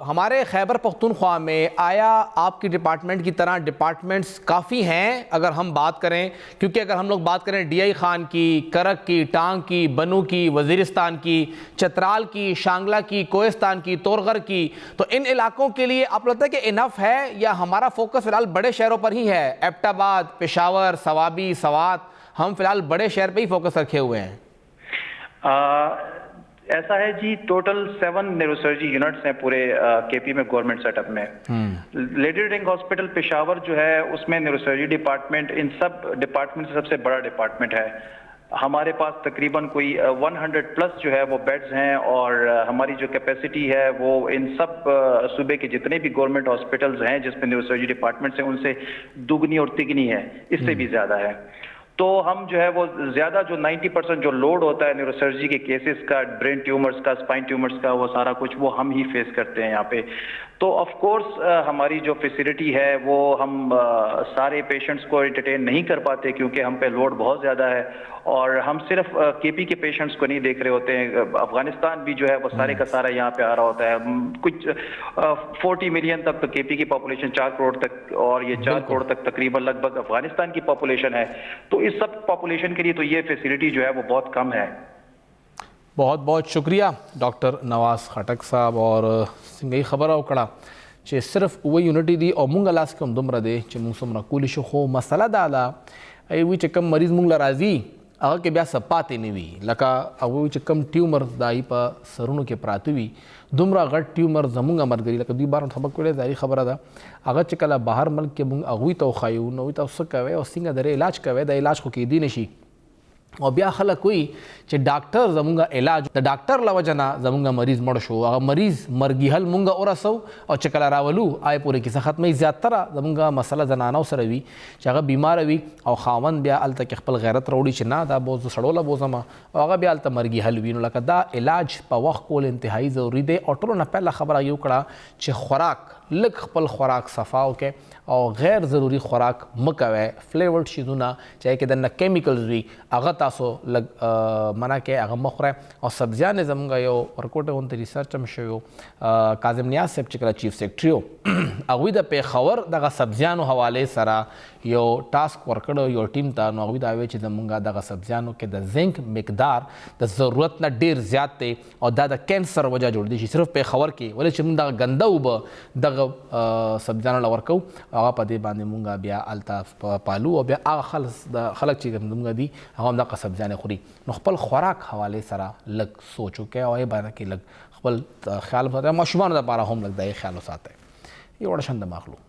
ہمارے خیبر پختونخوا میں آیا آپ کی ڈپارٹمنٹ کی طرح ڈپارٹمنٹس کافی ہیں اگر ہم بات کریں؟ کیونکہ اگر ہم لوگ بات کریں ڈی آئی خان کی, کرک کی, ٹانگ کی, بنو کی, وزیرستان کی, چترال کی, شانگلہ کی, کوہستان کی, تورغر کی, تو ان علاقوں کے لیے آپ لگتا ہے کہ انف ہے یا ہمارا فوکس فی الحال بڑے شہروں پر ہی ہے؟ ایبٹ آباد, پشاور, سوابی, سوات, ہم فی الحال بڑے شہر پہ ہی فوکس رکھے ہوئے ہیں. ایسا ہے جی, ٹوٹل 7 نیورو سرجری یونٹس ہیں پورے کے پی میں گورنمنٹ سیٹ اپ میں. لیڈی ریڈنگ ہاسپٹل پشاور جو ہے اس میں نیورو سرجری ڈپارٹمنٹ ان سب ڈپارٹمنٹ سے سب سے بڑا ڈپارٹمنٹ ہے. ہمارے پاس تقریباً کوئی 100 پلس جو ہے وہ بیڈز ہیں اور ہماری جو کیپیسٹی ہے وہ ان سب صوبے کے جتنے بھی گورنمنٹ ہاسپٹلز ہیں جس میں نیورو سرجری ڈپارٹمنٹس ہیں ان سے دگنی اور تگنی ہے, اس سے بھی زیادہ ہے. تو ہم جو ہے وہ زیادہ جو 90% جو لوڈ ہوتا ہے نیورو سرجری کے کیسز کا, برین ٹیومرز کا, اسپائن ٹیومرز کا, وہ سارا کچھ وہ ہم ہی فیس کرتے ہیں یہاں پہ. تو آف کورس ہماری جو فیسلٹی ہے وہ ہم سارے پیشنٹس کو انٹرٹین نہیں کر پاتے کیونکہ ہم پہ لوڈ بہت زیادہ ہے اور ہم صرف کے پی کے پیشنٹس کو نہیں دیکھ رہے ہوتے ہیں, افغانستان بھی جو ہے وہ سارے کا سارا یہاں پہ آ رہا ہوتا ہے. کچھ 40 ملین تک تو کے پی کی پاپولیشن 4 کروڑ تک اور یہ 4 کروڑ تک تقریباً لگ بھگ افغانستان کی پاپولیشن ہے. تو اس سب پاپولیشن کے لیے تو یہ فیسلٹی جو ہے وہ بہت کم ہے. بہت بہت شکریہ ڈاکٹر نواز خٹک صاحب. اور څنګه خبره وکړه چې صرف اوه یونټي دي او مونږ لاس کې هم دومره دی چې مونږ څومره کولی شو, خو مسله دا ده وی چې کوم مریض مونږ له راځي هغه کې بیا څه پاتې نه وي, لکه هغوی چې کوم ټیومر دای په سرونو کې پراته وي دومره غټ ټیومر زمونږ مرګري لکه دوی بار سبق ویلی ظاهري خبره ده هغه چې کله بهر ملک کې مونږ هغوی ته وښایو نو هغوی ته څه کوئ او څنګه د علاج کوئ, د علاج خو کېدی نه شي. او بیا خلک وي چې ډاکټر زمونږ علاج د ډاکټر له وجه نه زمونږ مریض مړ شو, هغه مریض مرګي حل مونږ ورسو او چې کله راولو آی پورې کیسه ختموي. زیاتره زمونږ مسله زنانو سره وي چې هغه بیماره وي او خاوند بیا هلته کې خپل غیرت راوړي چې نه دا بوز زه سړو له بوځم او هغه بیا هلته مرګي حل وي. نو لکه دا علاج په وخت کول انتهایی ضروري دی. او ټولو نه پهله خبره یې وکړه چې خوراک لږ خپل خوراک صفا وکړئ او غیر ضروری خوراک مکوئ, فلیورډ شیزونه چې کې دننه کیمیکلز وي هغه تاسو لږ منع کړئ, هغه مه خورئ. او سبزیان یې زموږ یو ورکوټه غونته ریسرچ هم شوی و, کاظم نیاز صاحب چې کله چیف سیکرټري و هغوی د پیښور دغه سبزیانو حوالې سره یو ټاسک ورکړی یو ټیم ته, نو هغوی دا وایي چې زموږ دغه سبزیانو کې د زنک مقدار د ضرورت نه ډېر زیات دی او دا د کینسر وجه جوړېدی شي صرف پیښور کې, ولې چې موږ دغه ګنده اوبه دغه سبزیانو له ورکوو هغه په دې باندې مونږ بیا هلته پالو او بیا هغه خلک چې زموږ دي هغه هم دغه کا سبزیانې خوري نو خپل خوراک حوالې سره لږ سوچ وکړئ او یې باره کې لږ خپل خیال وساتئ. ماشومانو دپاره هم لږ د هغې خیال وساتئ. یو وړه شان دمه اخلو.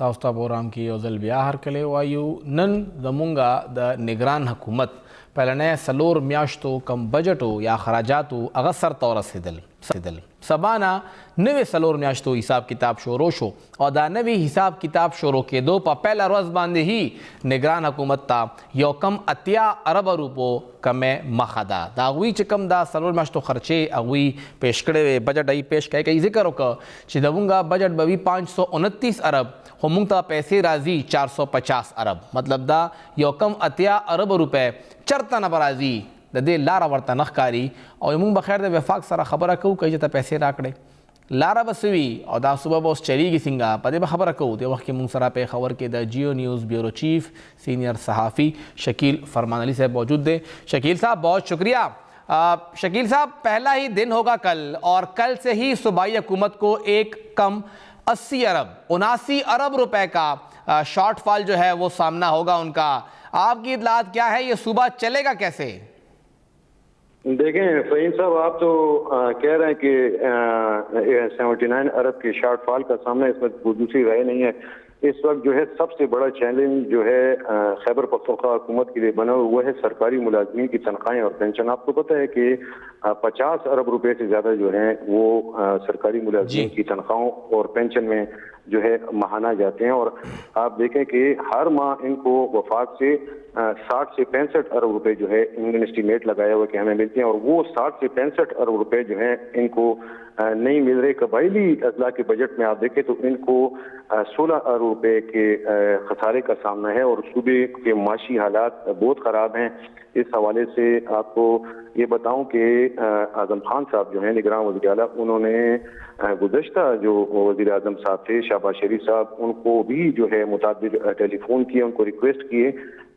تاسو ته پروګرام کې یو ځل بیا هرکلی وایو. نن زمونږ د نگران حکومت پهلنی 4 میاشتو کم بجټو یا خراجاتو هغه سرته ورسېدل. سبا نه نوې 4 میاشتو حساب کتاب شروع شو او دا نوی حساب کتاب شروع کېدو په پهله ورځ باندې هی نگران حکومت ته یو کم 80 ارب روپو کمې مخه ده. د هغوی چې کم دا 4 میاشتو خرچې هغوی پیش کړی وې بجټ یې پیش کړی کوي ذکر وکړه چې زمونږ بجټ به وي 529 ارب خو مونږ ته پیسې راځي 450 ارب. مطلب دا یو کم 80 ارب روپۍ چرته نه به راځي. د دې لاره ورته نه ښکاري او مونږ به خیر د وفاق سره خبره کوو که چې ته پیسې راکړې لاره به څه وي او دا صوبه به اوس چلیږي څنګه په دې به خبره کوو. دې وخت کې مونږ سره پېښور کې د جیو نیوز بیورو چیف سینئر صحافی شکیل فرمان علی صاحب موجود تھے. شکیل صاحب بہت شکریہ. شکیل صاحب پہلا ہی دن ہوگا کل اور کل سے ہی صوبائی حکومت کو ایک کم 80 ارب 79 ارب روپے کا شارٹ فال جو ہے وہ سامنا ہوگا ان کا. آپ کی اطلاعات کیا ہے, یہ صوبہ چلے گا کیسے؟ دیکھیں فہیم صاحب آپ تو کہہ رہے ہیں کہ 79 ارب کے شارٹ فال کا سامنا, اس میں کوئی دوسری رائے نہیں ہے. اس وقت جو ہے سب سے بڑا چیلنج جو ہے خیبر پختونخوا حکومت کے لیے بنا ہوا ہے سرکاری ملازمین کی تنخواہیں اور پینشن. آپ کو پتہ ہے کہ 50 ارب روپے سے زیادہ جو ہیں وہ سرکاری ملازمین کی تنخواہوں اور پینشن میں جو ہے ماہانہ جاتے ہیں, اور آپ دیکھیں کہ ہر ماہ ان کو وفاق سے 60 سے 65 ارب روپے جو ہے انہوں نے اسٹیمیٹ لگایا ہوا کہ ہمیں ملتے ہیں, اور وہ 60 سے 65 ارب روپے جو ہیں ان کو نہیں مل رہے. قبائلی اضلاع کے بجٹ میں آپ دیکھیں تو ان کو 16 ارب روپے کے خسارے کا سامنا ہے, اور صوبے کے معاشی حالات بہت خراب ہیں. اس حوالے سے آپ کو یہ بتاؤں کہ اعظم خان صاحب جو ہیں نگراں وزیر اعلیٰ, انہوں نے گزشتہ جو وزیر اعظم صاحب تھے شہباز شریف صاحب, ان کو بھی جو ہے متعدد ٹیلی فون کیے, ان کو ریکویسٹ کیے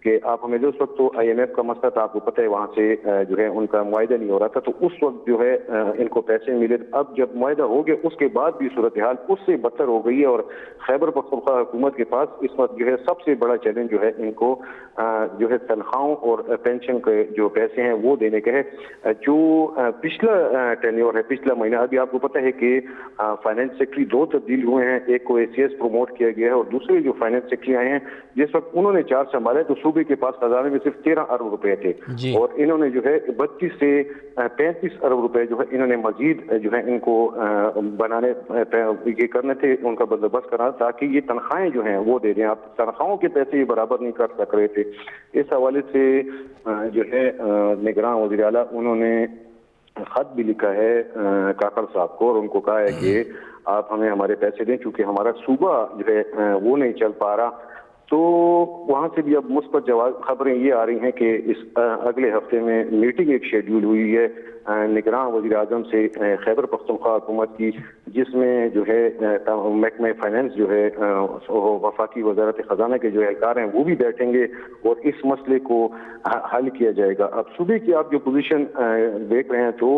کہ آپ ہمیں جو اس وقت تو آئی ایم ایف کا مسئلہ تھا, آپ کو پتہ ہے وہاں سے جو ہے ان کا معاہدہ نہیں ہو رہا تھا, تو اس وقت جو ہے ان کو پیسے ملے. اب جب معاہدہ ہو گیا اس کے بعد بھی صورتحال اس سے بدتر ہو گئی ہے, اور خیبر پختونخوا حکومت کے پاس اس وقت جو ہے سب سے بڑا چیلنج جو ہے ان کو جو ہے تنخواہوں اور پینشن کے جو پیسے ہیں وہ دینے کے ہے. جو پچھلا ٹینیور ہے, پچھلا مہینہ, ابھی آپ کو پتہ ہے کہ فائنانس سیکٹری 2 تبدیل ہوئے ہیں, ایک کو اے سی ایس پروموٹ کیا گیا ہے اور دوسرے جو فائنانس سیکٹری آئے ہیں جس وقت انہوں نے چارج سنبھالے تو صوبے کے پاس خزانے میں صرف 13 ارب روپے تھے, اور انہوں نے جو ہے 32 سے 35 ارب روپے جو ہے انہوں نے مزید جو ہے ان کو بنانے یہ کرنے تھے, ان کا بندوبست کرنا تاکہ یہ تنخواہیں جو ہیں وہ دے دیں. آپ تنخواہوں کے پیسے یہ برابر نہیں کر سک رہے تھے. اس حوالے سے جو ہے نگراں وزیر اعلیٰ انہوں نے خط بھی لکھا ہے کاکڑ صاحب کو, اور ان کو کہا ہے کہ آپ ہمیں ہمارے پیسے دیں چونکہ ہمارا صوبہ جو ہے وہ نہیں چل پا رہا. تو وہاں سے بھی اب مثبت خبریں یہ آ رہی ہیں کہ اس اگلے ہفتے میں میٹنگ ایک شیڈیول ہوئی ہے نگراں وزیر اعظم سے خیبر پختونخوا حکومت کی, جس میں جو ہے محکمہ فائنانس جو ہے وفاقی وزارت خزانہ کے جو اہلکار ہیں وہ بھی بیٹھیں گے اور اس مسئلے کو حل کیا جائے گا. اب صوبے کی آپ جو پوزیشن دیکھ رہے ہیں تو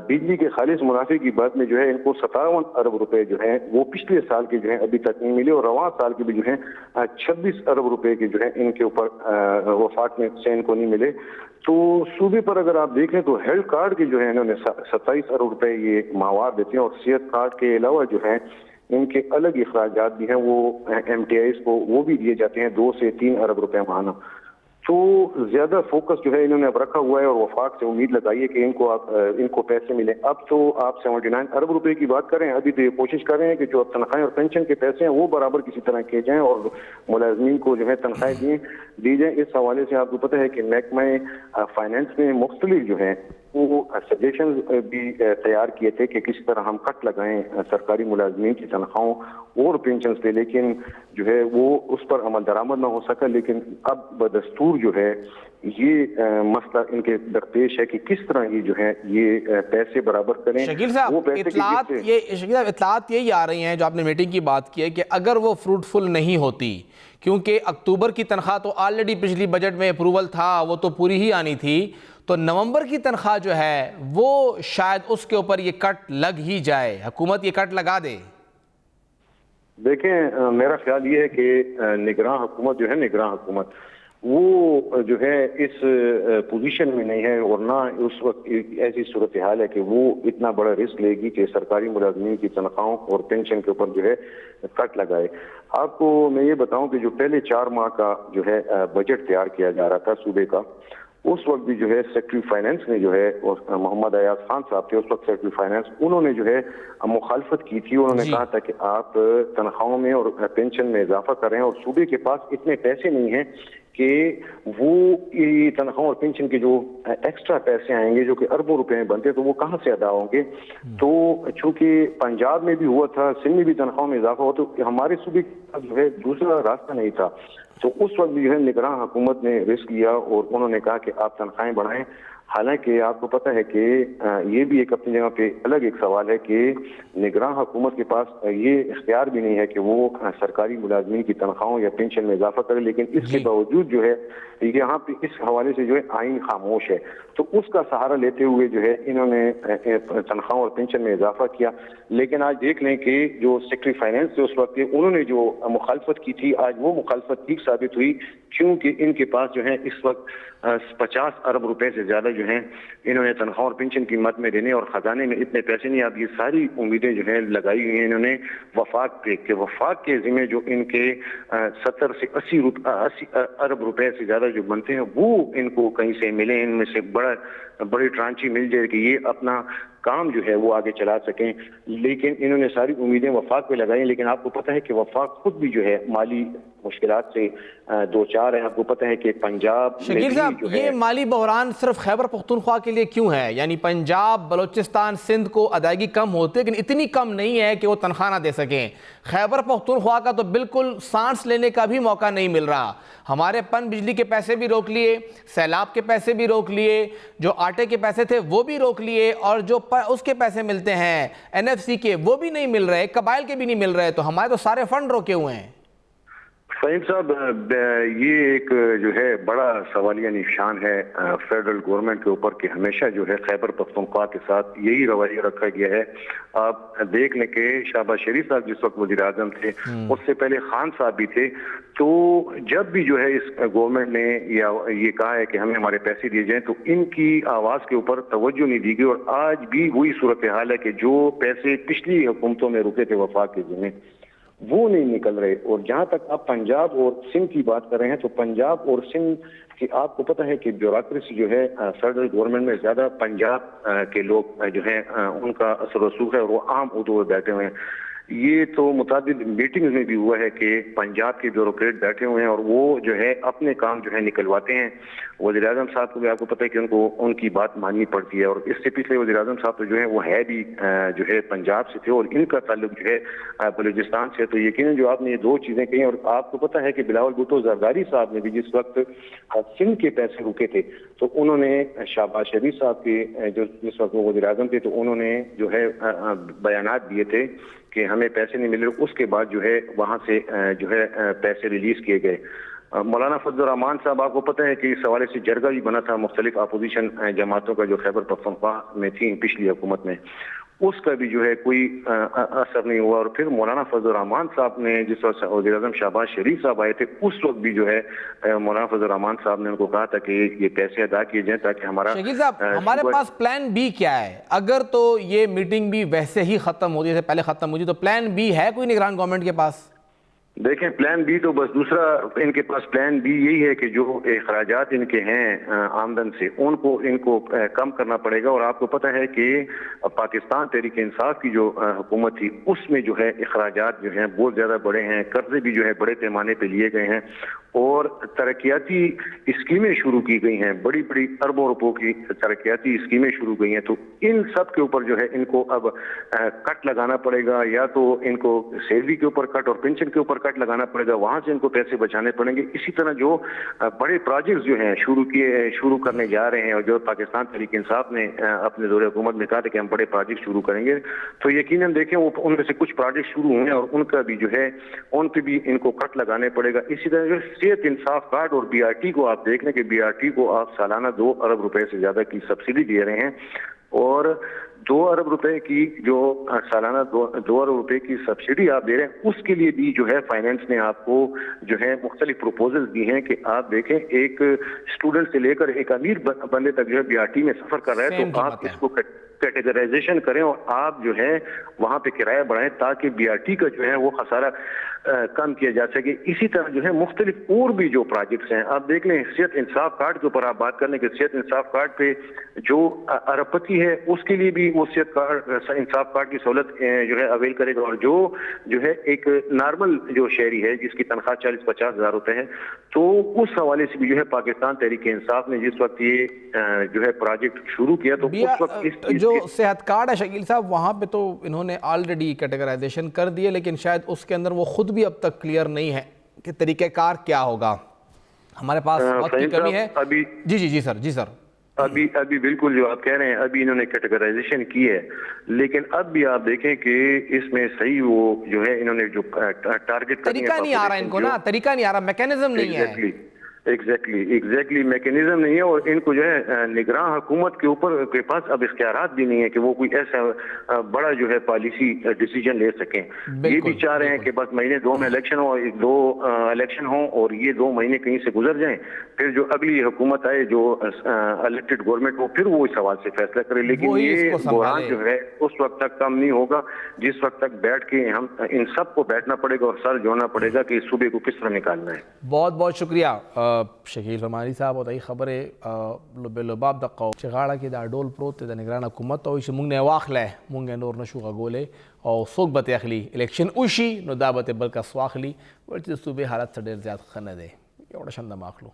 بجلی کے خالص منافع کی بات میں جو ہے ان کو 57 ارب روپے جو ہیں وہ پچھلے سال کے جو ہیں ابھی تک نہیں ملے, اور رواں سال کے بھی جو ہیں 26 ارب روپے کے جو ہے ان کے اوپر وفاق میں سے ان کو نہیں ملے. تو صوبے پر اگر آپ دیکھیں تو ہیلتھ کارڈ کے جو ہے انہوں نے 27 ارب روپے یہ ماہوار دیتے ہیں, اور صحت کارڈ کے علاوہ جو ہے ان کے الگ اخراجات بھی ہیں وہ ایم ٹی آئیز کو وہ بھی دیے جاتے ہیں 2 سے 3 ارب روپے ماہانہ. تو زیادہ فوکس جو ہے انہوں نے اب رکھا ہوا ہے, اور وفاق سے امید لگائی ہے کہ ان کو پیسے ملیں. اب تو آپ 79 ارب روپے کی بات کریں, ابھی تو یہ کوشش کر رہے ہیں کہ جو اب تنخواہیں اور پینشن کے پیسے ہیں وہ برابر کسی طرح کیے جائیں اور ملازمین کو جو ہے تنخواہیں دی جائیں. اس حوالے سے آپ کو پتہ ہے کہ محکمہ فائنانس میں مختلف جو ہے وہ سجیشن بھی تیار کیے تھے کہ کس طرح ہم کٹ لگائیں سرکاری ملازمین کی تنخواہوں اور پینشنز پہ, لیکن جو ہے وہ اس پر عمل درآمد نہ ہو سکا. لیکن اب بدستور جو ہے یہ مسئلہ ان کے درپیش ہے کہ کس طرح یہ جو ہے یہ پیسے برابر کریں. شکیل صاحب اطلاعات یہی آ رہی ہیں جو آپ نے میٹنگ کی بات کی ہے کہ اگر وہ فروٹفل نہیں ہوتی کیونکہ اکتوبر کی تنخواہ تو آلریڈی پچھلی بجٹ میں اپروول تھا، وہ تو پوری ہی آنی تھی، تو نومبر کی تنخواہ جو ہے وہ شاید اس کے اوپر یہ کٹ لگ ہی جائے، حکومت یہ کٹ لگا دے۔ دیکھیں میرا خیال یہ ہے کہ نگراں حکومت جو ہے، نگراں حکومت وہ جو ہے اس پوزیشن میں نہیں ہے، اور نہ اس وقت ایسی صورتحال ہے کہ وہ اتنا بڑا رسک لے گی کہ سرکاری ملازمین کی تنخواہوں اور پینشن کے اوپر جو ہے کٹ لگائے۔ آپ کو میں یہ بتاؤں کہ جو پہلے 4 ماہ کا جو ہے بجٹ تیار کیا جا رہا تھا صوبے کا، اس وقت بھی جو ہے سیکرٹری فائنانس نے جو ہے محمد ایاز خان صاحب تھے اس وقت سیکرٹری فائنانس، انہوں نے جو ہے مخالفت کی تھی۔ انہوں نے کہا تھا کہ آپ تنخواہوں میں اور پینشن میں اضافہ کر رہے ہیں اور صوبے کے پاس اتنے پیسے نہیں ہیں کہ وہ تنخواہوں اور پینشن کے جو ایکسٹرا پیسے آئیں گے جو کہ اربوں روپے میں بنتے تو وہ کہاں سے ادا ہوں گے۔ تو چونکہ پنجاب میں بھی ہوا تھا، سندھ میں بھی تنخواہوں میں اضافہ ہوا، تو ہمارے صوبے کے پاس جو ہے دوسرا راستہ نہیں تھا۔ تو اس وقت جو ہے نگراں حکومت نے رسک لیا اور انہوں نے کہا کہ آپ تنخواہیں بڑھائیں۔ حالانکہ آپ کو پتہ ہے کہ یہ بھی ایک اپنی جگہ پہ الگ ایک سوال ہے کہ نگراں حکومت کے پاس یہ اختیار بھی نہیں ہے کہ وہ سرکاری ملازمین کی تنخواہوں یا پینشن میں اضافہ کرے، لیکن اس کے باوجود جو ہے یہاں پہ اس حوالے سے جو ہے آئین خاموش ہے۔ تو اس کا سہارا لیتے ہوئے جو ہے انہوں نے تنخواہوں اور پینشن میں اضافہ کیا۔ لیکن آج دیکھ لیں کہ جو سیکرٹری فائنانس تھے اس وقت انہوں نے جو مخالفت کی تھی، آج وہ مخالفت ٹھیک ثابت ہوئی، کیونکہ ان کے پاس جو ہے اس وقت 50 ارب روپے سے زیادہ جو ہیں انہوں نے تنخواہ اور پینشن کی مد میں دینے، اور خزانے میں اتنے پیسے نہیں۔ اب یہ ساری امیدیں جو ہیں لگائی ہوئی ہیں انہوں نے وفاق پہ، کہ وفاق کے ذمہ جو ان کے 70 سے 80 ارب روپے سے زیادہ جو بنتے ہیں وہ ان کو کہیں سے ملیں، ان میں سے بڑی ٹرانچی مل جائے کہ یہ اپنا کام جو ہے وہ آگے چلا سکیں۔ لیکن انہوں نے ساری امیدیں وفاق پہ لگائی، لیکن آپ کو پتہ ہے کہ وفاق خود بھی جو ہے مالی مشکلات سے دو چار ہیں۔ آپ کو پتہ ہے کہ پنجاب شکیل صاحب یہ مالی بحران صرف خیبر پختونخوا کے لیے کیوں ہے؟ یعنی پنجاب، بلوچستان، سندھ کو ادائیگی کم ہوتی ہے لیکن اتنی کم نہیں ہے کہ وہ تنخواہ نہ دے سکیں۔ خیبر پختونخوا کا تو بالکل سانس لینے کا بھی موقع نہیں مل رہا۔ ہمارے پن بجلی کے پیسے بھی روک لیے، سیلاب کے پیسے بھی روک لیے، جو آٹے کے پیسے تھے وہ بھی روک لیے، اور جو اس کے پیسے ملتے ہیں NFC کے وہ بھی نہیں مل رہے، قبائل کے بھی نہیں مل رہے، تو ہمارے تو سارے فنڈ روکے ہوئے ہیں۔ فہیم صاحب یہ ایک جو ہے بڑا سوالیہ نشان ہے فیڈرل گورنمنٹ کے اوپر کہ ہمیشہ جو ہے خیبر پختونخوا کے ساتھ یہی رویہ رکھا گیا ہے۔ آپ دیکھ لیں کہ شہباز شریف صاحب جس وقت وزیر اعظم تھے، اس سے پہلے خان صاحب بھی تھے، تو جب بھی جو ہے اس گورنمنٹ نے یا یہ کہا ہے کہ ہمیں ہمارے پیسے دیے جائیں تو ان کی آواز کے اوپر توجہ نہیں دی گئی، اور آج بھی وہی صورتحال ہے کہ جو پیسے پچھلی حکومتوں میں رکے تھے وفاق کے ذمہ وہ نہیں نکل رہے۔ اور جہاں تک آپ پنجاب اور سندھ کی بات کر رہے ہیں تو پنجاب اور سندھ کی آپ کو پتہ ہے کہ بیوروکریسی جو ہے فیڈرل گورنمنٹ میں زیادہ پنجاب کے لوگ جو ہیں ان کا اثر و رسوخ ہے، اور وہ عام عہدوں میں بیٹھے ہوئے ہیں۔ یہ تو متعدد میٹنگز میں بھی ہوا ہے کہ پنجاب کے بیوروکریٹ بیٹھے ہوئے ہیں اور وہ جو ہے اپنے کام جو ہے نکلواتے ہیں۔ وزیر اعظم صاحب کو بھی آپ کو پتہ ہے کہ ان کی بات ماننی پڑتی ہے، اور اس سے پچھلے وزیر اعظم صاحب تو جو ہے وہ ہے بھی جو ہے پنجاب سے تھے، اور ان کا تعلق جو ہے بلوچستان سے۔ تو یقیناً جو آپ نے یہ دو چیزیں کہیں، اور آپ کو پتہ ہے کہ بلاول بھٹو زرداری صاحب نے بھی جس وقت سندھ کے پیسے رکے تھے تو انہوں نے شہباز شریف صاحب کے جو جس وقت وہ وزیر اعظم تھے تو انہوں نے جو ہے بیانات دیے تھے کہ ہمیں پیسے نہیں مل رہے، اس کے بعد جو ہے وہاں سے جو ہے پیسے ریلیز کیے گئے۔ مولانا فضل الرحمان صاحب آپ کو پتہ ہے کہ اس حوالے سے جرگہ بھی بنا تھا مختلف اپوزیشن جماعتوں کا جو خیبر پختونخوا میں تھیں پچھلی حکومت میں، اس کا بھی جو ہے کوئی اثر نہیں ہوا۔ اور پھر مولانا فضل الرحمان صاحب نے جس وقت وزیر اعظم شہباز شریف صاحب آئے تھے اس وقت بھی جو ہے مولانا فضل الرحمان صاحب نے ان کو کہا تھا کہ یہ پیسے ادا کیے جائیں تاکہ ہمارا شکیل صاحب ہمارے پاس پلان بی کیا ہے؟ اگر تو یہ میٹنگ بھی ویسے ہی ختم ہوتی ہے پہلے ختم ہوتی تو پلان بی ہے کوئی نگران گورنمنٹ کے پاس؟ دیکھیں پلان بی تو بس دوسرا ان کے پاس پلان بی یہی ہے کہ جو اخراجات ان کے ہیں آمدن سے ان کو کم کرنا پڑے گا۔ اور آپ کو پتہ ہے کہ پاکستان تحریک انصاف کی جو حکومت تھی اس میں جو ہے اخراجات جو ہیں بہت زیادہ بڑے ہیں، قرضے بھی جو ہے بڑے پیمانے پہ لیے گئے ہیں، اور ترقیاتی اسکیمیں شروع کی گئی ہیں، بڑی بڑی اربوں روپوں کی ترقیاتی اسکیمیں شروع گئی ہیں۔ تو ان سب کے اوپر جو ہے ان کو اب کٹ لگانا پڑے گا، یا تو ان کو سیلری کے اوپر کٹ اور پینشن کے اوپر कट लगाना पड़ेगा, वहाँ से इनको पैसे बचाने पड़ेंगे। इसी तरह जो बड़े प्रोजेक्ट्स जो हैं शुरू करने जा रहे हैं, और जो पाकिस्तान तहरीक इंसाफ ने अपने दौरे हुकूमत में कहा था कि हम बड़े प्रोजेक्ट शुरू करेंगे, तो यकीनन देखें वो उनमें से कुछ प्रोजेक्ट शुरू हुए हैं और उनका भी जो है उन पे भी इनको कट लगाने पड़ेगा। इसी तरह जो सेहत इंसाफ कार्ड और BRT को आप देख लें कि BRT को आप सालाना 2 अरब रुपए से ज्यादा की सब्सिडी दे रहे हैं, और 2 अरब रुपए की जो सालाना 2 अरब रुपए की सब्सिडी आप दे रहे हैं, उसके लिए भी जो है फाइनेंस ने आपको जो है मुख्तलिफ प्रपोजल दी हैं कि आप देखें एक स्टूडेंट से लेकर एक अमीर बंदे तक जो है BRT में सफर कर रहा है, तो आप इसको कैटेगराइजेशन करें और आप जो है वहाँ पे किराया बढ़ाएं ताकि BRT का जो है वो खसारा कम किया जा सके। इसी तरह जो है मुख्तलिफ और भी जो प्रोजेक्ट्स हैं, आप देख लें सेहत इंसाफ कार्ड के ऊपर आप बात करने के सेहत इंसाफ कार्ड पे जो अरबपति है उसके लिए भी वो सेहत इंसाफ कार्ड की सहूलत जो है अवेल करेगा, और जो है एक नॉर्मल जो शहरी है जिसकी तनख्वाह 40-50 हज़ार रुपए है, तो उस हवाले से भी जो है पाकिस्तान तहरीक इंसाफ ने जिस वक्त ये जो है प्रोजेक्ट शुरू किया, तो उस वक्त जो सेहत कार्ड है शकील साहब, वहाँ पे तो इन्होंने ऑलरेडी कैटेगराइजेशन कर दिए, लेकिन शायद उसके अंदर वो खुद भी अब तक क्लियर नहीं है कि तरीक़ेकार क्या होगा। हमारे पास वक्त की कमी है अभी। जी सर अभी बिल्कुल जो आप कह रहे हैं, अभी इन्होंने कैटेगराइजेशन की है, लेकिन अब भी आप देखें कि इसमें सही वो जो है इन्होंने जो टारगेट तरीका नहीं आ रहा इनको ना, तरीका नहीं आ रहा, मैकेनिज्म नहीं है। एग्जैक्टली मैकेनिज्म नहीं है, और इनको जो है निगरान हुकूमत के ऊपर के पास अब इख्तियारात भी नहीं है कि वो कोई ऐसा बड़ा जो है पॉलिसी डिसीजन ले सकें। ये भी चाह रहे हैं कि बस महीने 2 में इलेक्शन हो, 2 इलेक्शन हो और ये 2 महीने कहीं से गुजर जाएं, फिर जो अगली हुकूमत आए जो इलेक्टेड गवर्नमेंट हो, फिर वो इस सवाल से फैसला करे। लेकिन ये बहरान जो है उस वक्त तक कम नहीं होगा जिस वक्त तक बैठ के हम इन सबको बैठना पड़ेगा और सर जोड़ना पड़ेगा कि इस सूबे को किस तरह निकालना है। बहुत बहुत शुक्रिया शकील फरमानी साहब। और खबर लुबाब दक्का गाड़ा की दा डोल प्रोत द निगरान हुकूमत और मुंग ने वाखले मुंग नूर नशुगा गोले और सोक बत अखली इलेक्शन उशी नो दाबत बरका स्वाखली वर्ती सूबे हालत से ढेर ज़्यादा खन दे एवढा शंदा माखलो।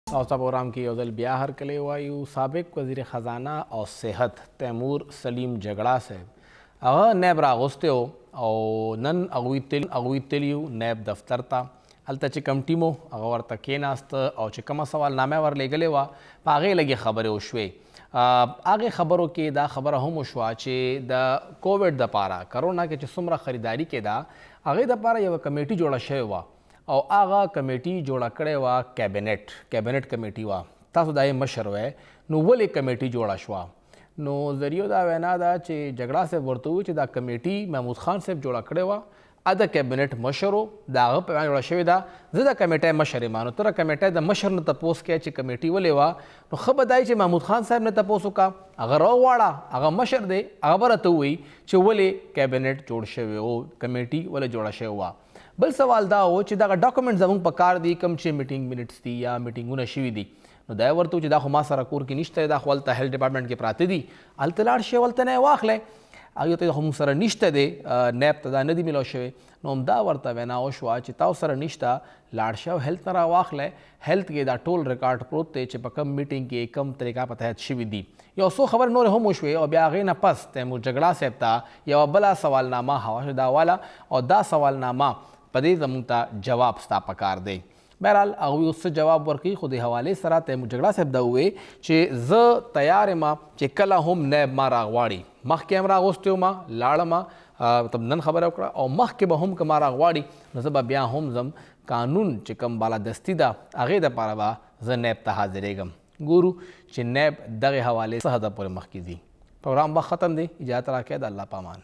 औसा प्रोग्राम की अवल ब्याहर कले वायु सबक वज़ीर ख़जाना और सेहत तैमूर सलीम जगड़ा से नैब रागोस्ते हो और नन अगवी तेलियू नैब दफ्तर था हल्ता चिकम टीमो अगवर तके नास्त और चिकमा सवाल नामे वर ले गले वा पागे लगे खबरें उशवे आगे खबरों के दा खबर हम उशवा चे द कोविड द पारा कोरोना के चुमरा ख़रीदारी के दा आगे द पारा ये कमेटी जोड़ा शे हुआ और आगा कमेटी जोड़ा करे वा कैबिनेट कमेटी वा तासु दाए मशर वे नो वले कमेटी जोड़ा शुआ नो जरियो दा वैना दा चे झगड़ा से वर्तु चे दा कमेटी महमूद खान से जोड़ा करे वा अदा कैबिनेट मशरो दाग पे जोड़ा शवे दा ज़दा कमेटी मशरे मानो तोरा कमेटी दा मशर न तपोस के चे कमेटी वले वा नो खबर दाई चे महमूद खान साहब ने तपोसु का अगर वाड़ा अगर मशर दे अगर तो हुई चे वले कैबिनेट जोड़ शवे ओ कमेटी वले जोड़ा शवे हुआ बल सवाल दा हो दा डॉक्यूमेंट जमूंग पकार दी कम चे मीटिंग मिनट्स दी या मीटिंग शिवी दी नो दाय वर्तु दा खुमा सारा कोर की निश्ते दा खवलता हेल्थ डिपार्टमेंट के प्राते दी अलतलाड़ शेवलता ने वाखले आगे तो हम सर निश्ते दे नैब तदा नदी मिलो शवे नो दा वर्ता वेना ओशवा चिताव सर निश्ता लाड़शाव हेल्थ नरा वाखले हेल्थ के दा टोल रिकॉर्ड प्रोते चे पकम मीटिंग के कम तरीका पतहत शिवी दी यो सो खबर नोरे हम ओशवे और ब्यागे न पस तैमूर झगड़ा सेप्ता या बला सवालनामा हवाशदा वाला और दा सवालनामा पदे जमुता जवाब स्ता पकार दे बहरहाल अगवी उससे जवाब वर्की खुद हवाले सरा तैमूर झगड़ा से दा हुए चे ज तैयार मा चे कला हम नैब मा रागवाड़ी मख कैमरा गोस्ते मा लाड़ मा तब नन खबर है और मख के बहम का मारा गवाड़ी नजबा ब्या हम जम कानून चे कम बाला दस्तीदा आगे द पारवा ज नैब ता हाजिरेगम गुरु चे नैब दगे हवाले सहदा पर मख की दी प्रोग्राम ब ख़त्म दे इजाज़त रखे अल्लाह पामान।